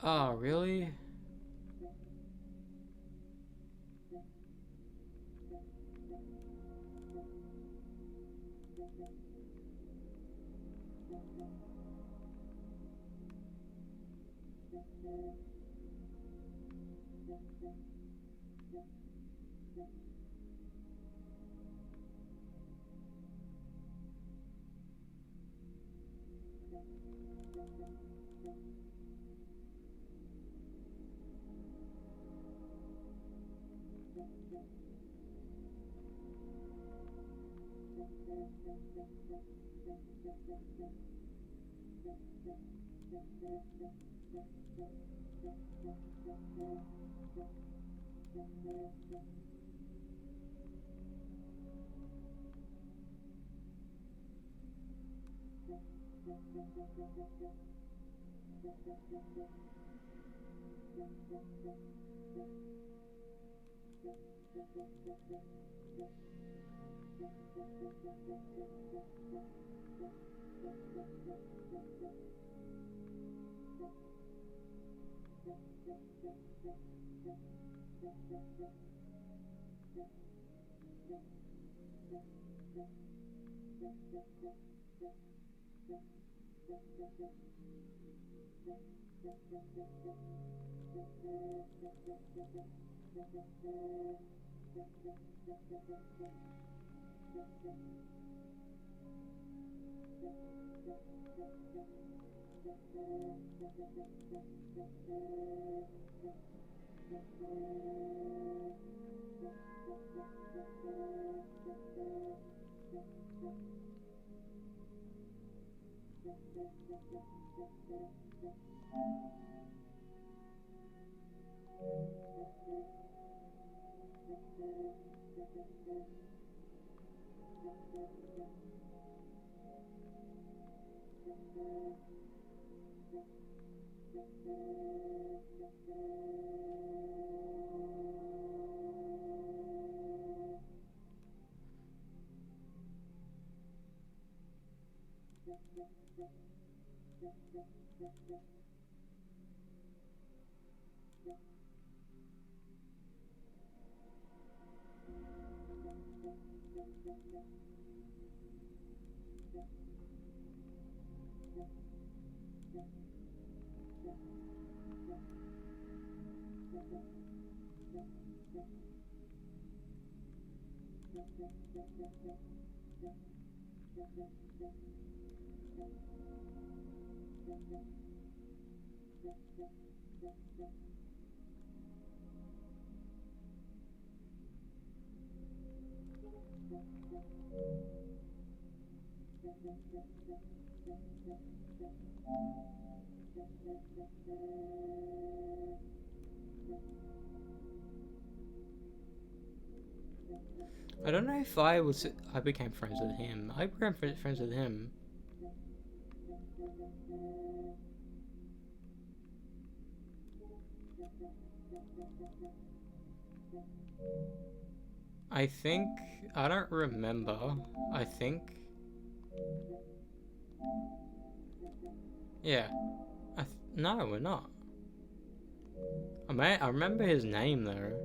Speaker 1: Oh, really? I don't know if I became friends with him. I became friends with him. I think, I don't remember. I think, yeah. No, we're not. I remember his name though.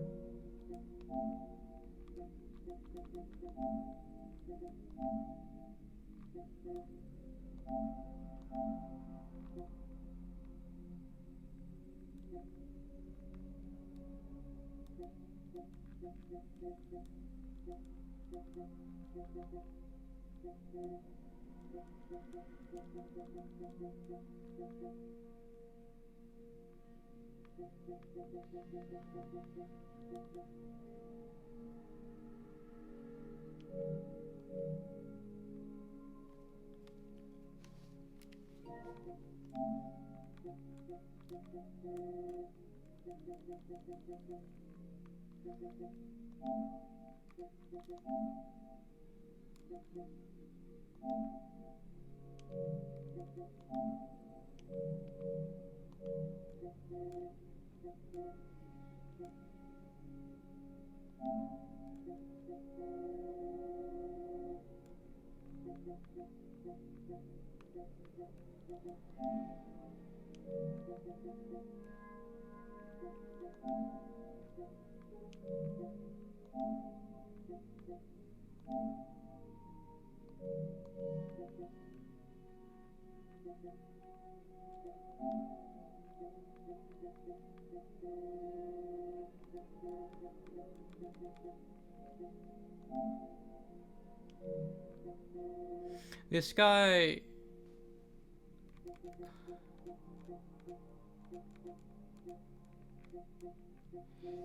Speaker 1: This guy...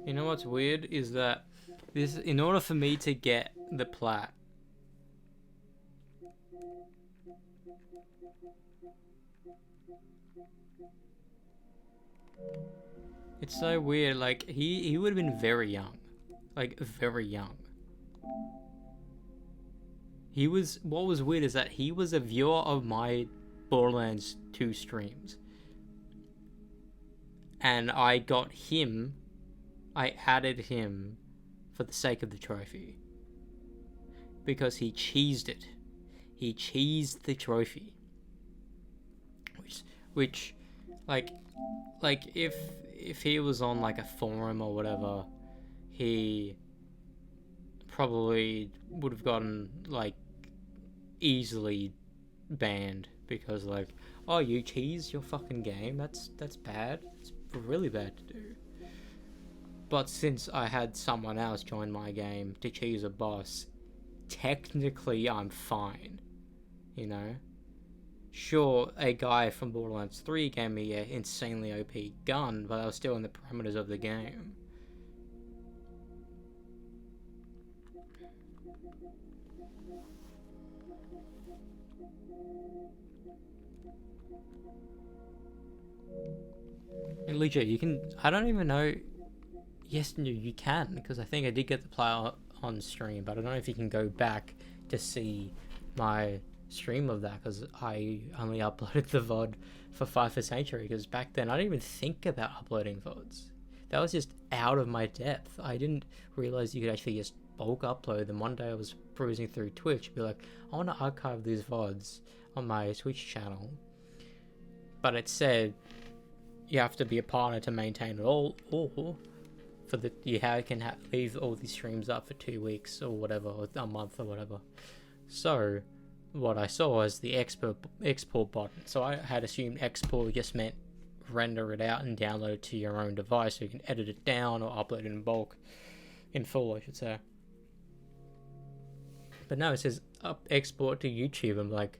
Speaker 1: You know what's weird is that this, in order for me to get the plat, it's so weird. Like he would have been very young, like very young. He was. What was weird is that he was a viewer of my Borderlands 2 streams, and I got him. I added him for the sake of the trophy. Because he cheesed it. He cheesed the trophy. Which like if he was on like a forum or whatever, he probably would have gotten like easily banned because like, oh, you cheese your fucking game? That's bad. It's really bad to do. But since I had someone else join my game to cheese a boss, technically I'm fine, you know? Sure, a guy from Borderlands 3 gave me an insanely OP gun, but I was still in the parameters of the game. Legit, you can. I don't even know. Yes, no, you can, because I think I did get the play on stream, but I don't know if you can go back to see my stream of that, because I only uploaded the VOD for 5 for Sanctuary, because back then I didn't even think about uploading VODs. That was just out of my depth. I didn't realize you could actually just bulk upload them. One day I was cruising through Twitch, be like, I want to archive these VODs on my Twitch channel. But it said you have to be a partner to maintain it all, or for the you can leave all these streams up for 2 weeks or whatever, or a month or whatever. So what I saw was the export button. So I had assumed export just meant render it out and download it to your own device, so you can edit it down or upload it in bulk, in full I should say. But no, it says export to YouTube. I'm like,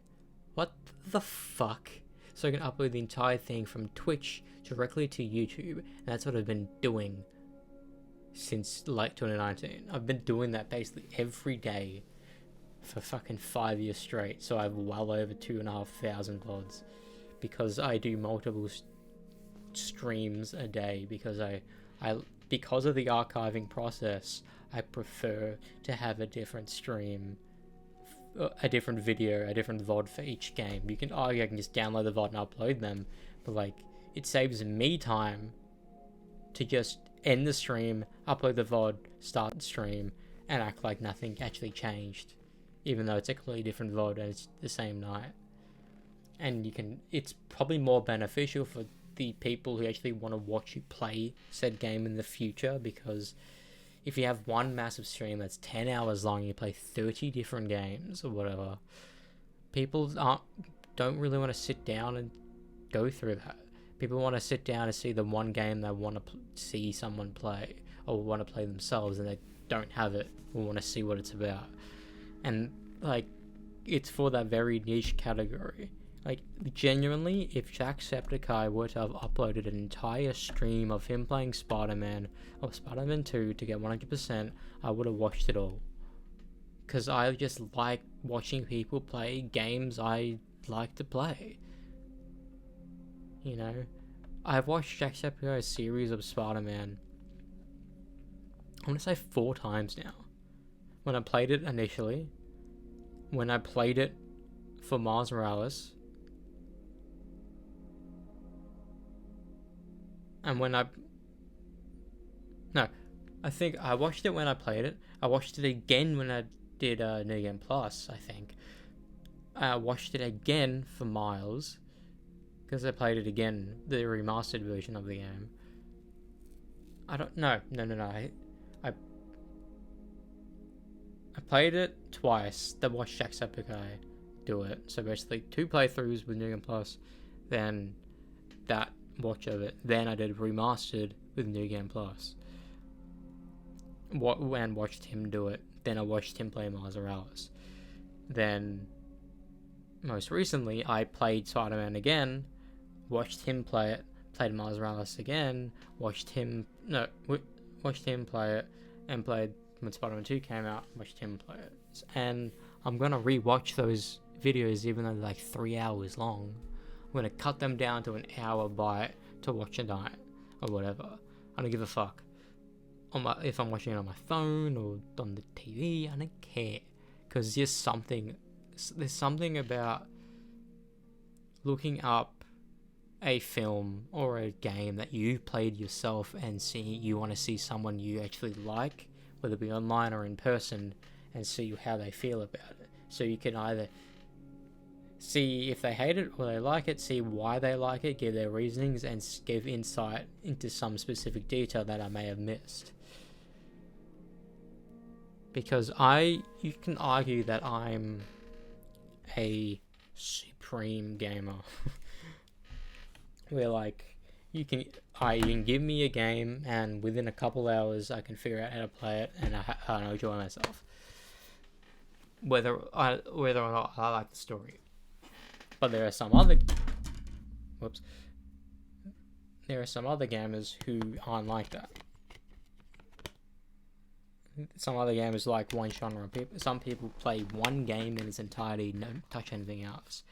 Speaker 1: what the fuck? So I can upload the entire thing from Twitch directly to YouTube, and that's what I've been doing since late 2019. I've been doing that basically every day for fucking 5 years straight, so I have well over 2,500 VODs, because I do multiple streams a day, because because of the archiving process, I prefer to have a different stream, a different video, a different VOD for each game. You can argue I can just download the VOD and upload them, but like, it saves me time to just end the stream, upload the VOD, start the stream, and act like nothing actually changed, even though it's a completely different VOD and it's the same night. And it's probably more beneficial for the people who actually want to watch you play said game in the future, because if you have one massive stream that's 10 hours long, you play 30 different games or whatever, people don't really want to sit down and go through that. People want to sit down and see the one game they want to see someone play, or want to play themselves, and they don't have it, or want to see what it's about. And like, it's for that very niche category. Like, genuinely, if Jacksepticeye were to have uploaded an entire stream of him playing Spider-Man or Spider-Man 2 to get 100%, I would have watched it all. Because I just like watching people play games I like to play. You know? I've watched Jacksepticeye's series of Spider-Man, I want to say 4 times now. When I played it initially, when I played it for Miles Morales, and when I think I watched it when I played it. I watched it again when I did New Game Plus, I think. I watched it again for Miles, because I played it again, the remastered version of the game. No. I played it twice, then watched Jacksepticeye do it. So basically 2 playthroughs with New Game Plus, then that watch of it. Then I did remastered with New Game Plus. And watched him do it. Then I watched him play Miles Morales. Then, most recently, I played Spider-Man again, watched him play it, played Miles Morales again, watched him play it, and played when Spider-Man 2 came out, watched him play it. And I'm gonna rewatch those videos even though they're like 3 hours long. I'm gonna cut them down to an hour bite to watch a night, or whatever. I don't give a fuck. If I'm watching it on my phone or on the TV, I don't care. Because there's something about looking up a film or a game that you played yourself and you want to see someone you actually like, whether it be online or in person, and see how they feel about it. So you can either see if they hate it or they like it, see why they like it, give their reasonings, and give insight into some specific detail that I may have missed. Because you can argue that I'm a supreme gamer. Where like, you can give me a game and within a couple hours I can figure out how to play it and I enjoy myself. Whether or not I like the story. But there are some other gamers who aren't like that. Some other gamers like one genre. Some people play one game in its entirety, don't touch anything else.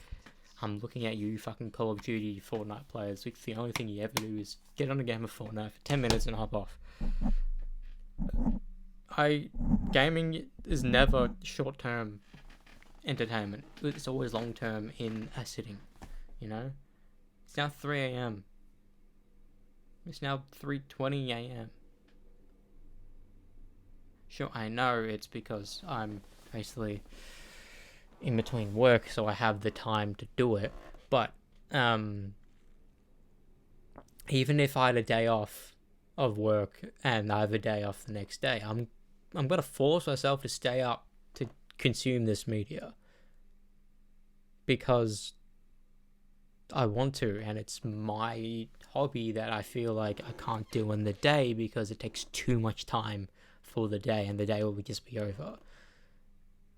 Speaker 1: I'm looking at you fucking Call of Duty Fortnite players. It's the only thing you ever do is get on a game of Fortnite for 10 minutes and hop off. Gaming is never short-term entertainment. It's always long-term in a sitting, you know? It's now 3 a.m. It's now 3:20 a.m. Sure, I know it's because I'm basically in between work, so I have the time to do it. But even if I had a day off of work and I have a day off the next day, I'm gonna force myself to stay up to consume this media because I want to, and it's my hobby that I feel like I can't do in the day because it takes too much time for the day, and the day will just be over.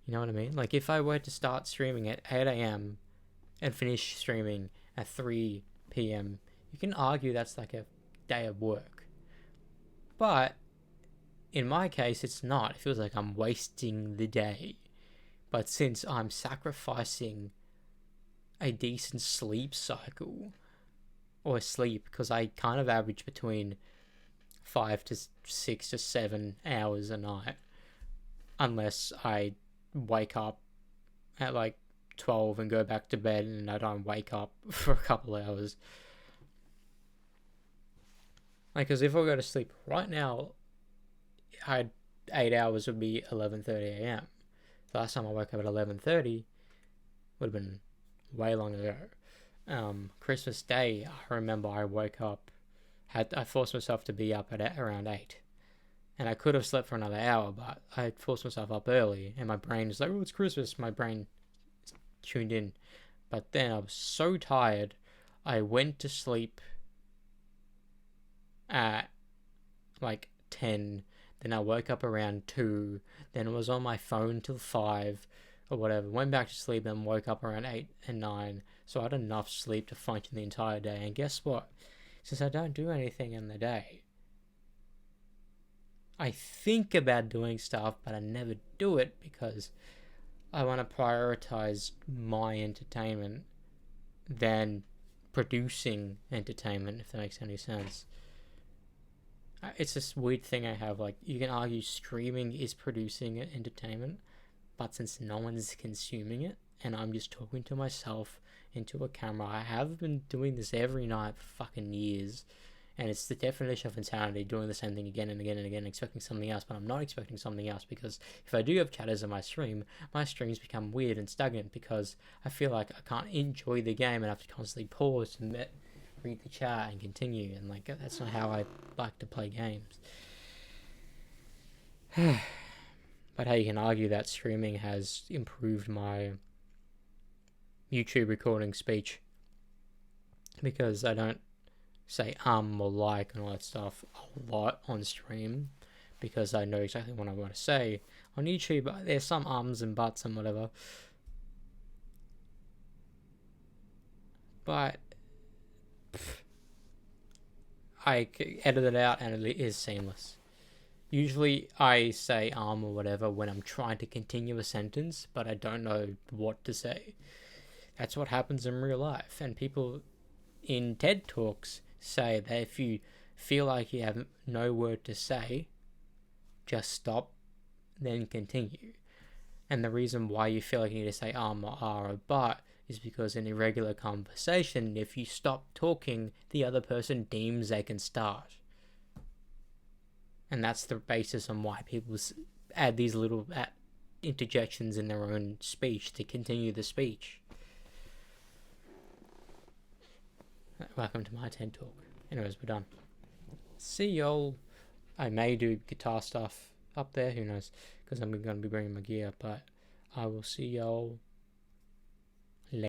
Speaker 1: You know what I mean? Like, if I were to start streaming at 8 a.m. and finish streaming at 3 p.m., you can argue that's like a day of work. But in my case, it's not. It feels like I'm wasting the day. But since I'm sacrificing a decent sleep cycle, or sleep, because I kind of average between 5 to 6 to 7 hours a night, unless I wake up at like 12 and go back to bed and I don't wake up for a couple hours. Like, because if I go to sleep right now, I had 8 hours would be 11:30 a.m. The last time I woke up at 11:30 would have been way long ago. Christmas Day, I remember I woke up, I forced myself to be up at around 8. And I could have slept for another hour, but I forced myself up early, and my brain was like, oh, it's Christmas. My brain tuned in. But then I was so tired, I went to sleep at like 10, then I woke up around 2, then I was on my phone till 5 or whatever, went back to sleep, then woke up around 8 and 9, so I had enough sleep to function the entire day. And guess what? Since I don't do anything in the day, I think about doing stuff, but I never do it because I want to prioritize my entertainment than producing entertainment, if that makes any sense. It's this weird thing I have, like, you can argue streaming is producing entertainment, but since no one's consuming it, and I'm just talking to myself into a camera, I have been doing this every night for fucking years, and it's the definition of insanity, doing the same thing again and again and again, expecting something else, but I'm not expecting something else, because if I do have chatters on my streams become weird and stagnant, because I feel like I can't enjoy the game and I have to constantly pause and read the chat and continue, and like, that's not how I like to play games. But how you can argue that streaming has improved my YouTube recording speech, because I don't say or like and all that stuff a lot on stream, because I know exactly what I want to say. On YouTube, there's some ums and buts and whatever, but I edit it out and it is seamless. Usually I say or whatever when I'm trying to continue a sentence, but I don't know what to say. That's what happens in real life, and people in TED Talks say that if you feel like you have no word to say, just stop, then continue. And the reason why you feel like you need to say or but is because in a regular conversation, if you stop talking, the other person deems they can start. And that's the basis on why people add these little interjections in their own speech to continue the speech. Welcome to my TED Talk. Anyways, we're done. See y'all. I may do guitar stuff up there, who knows, because I'm going to be bringing my gear, but I will see y'all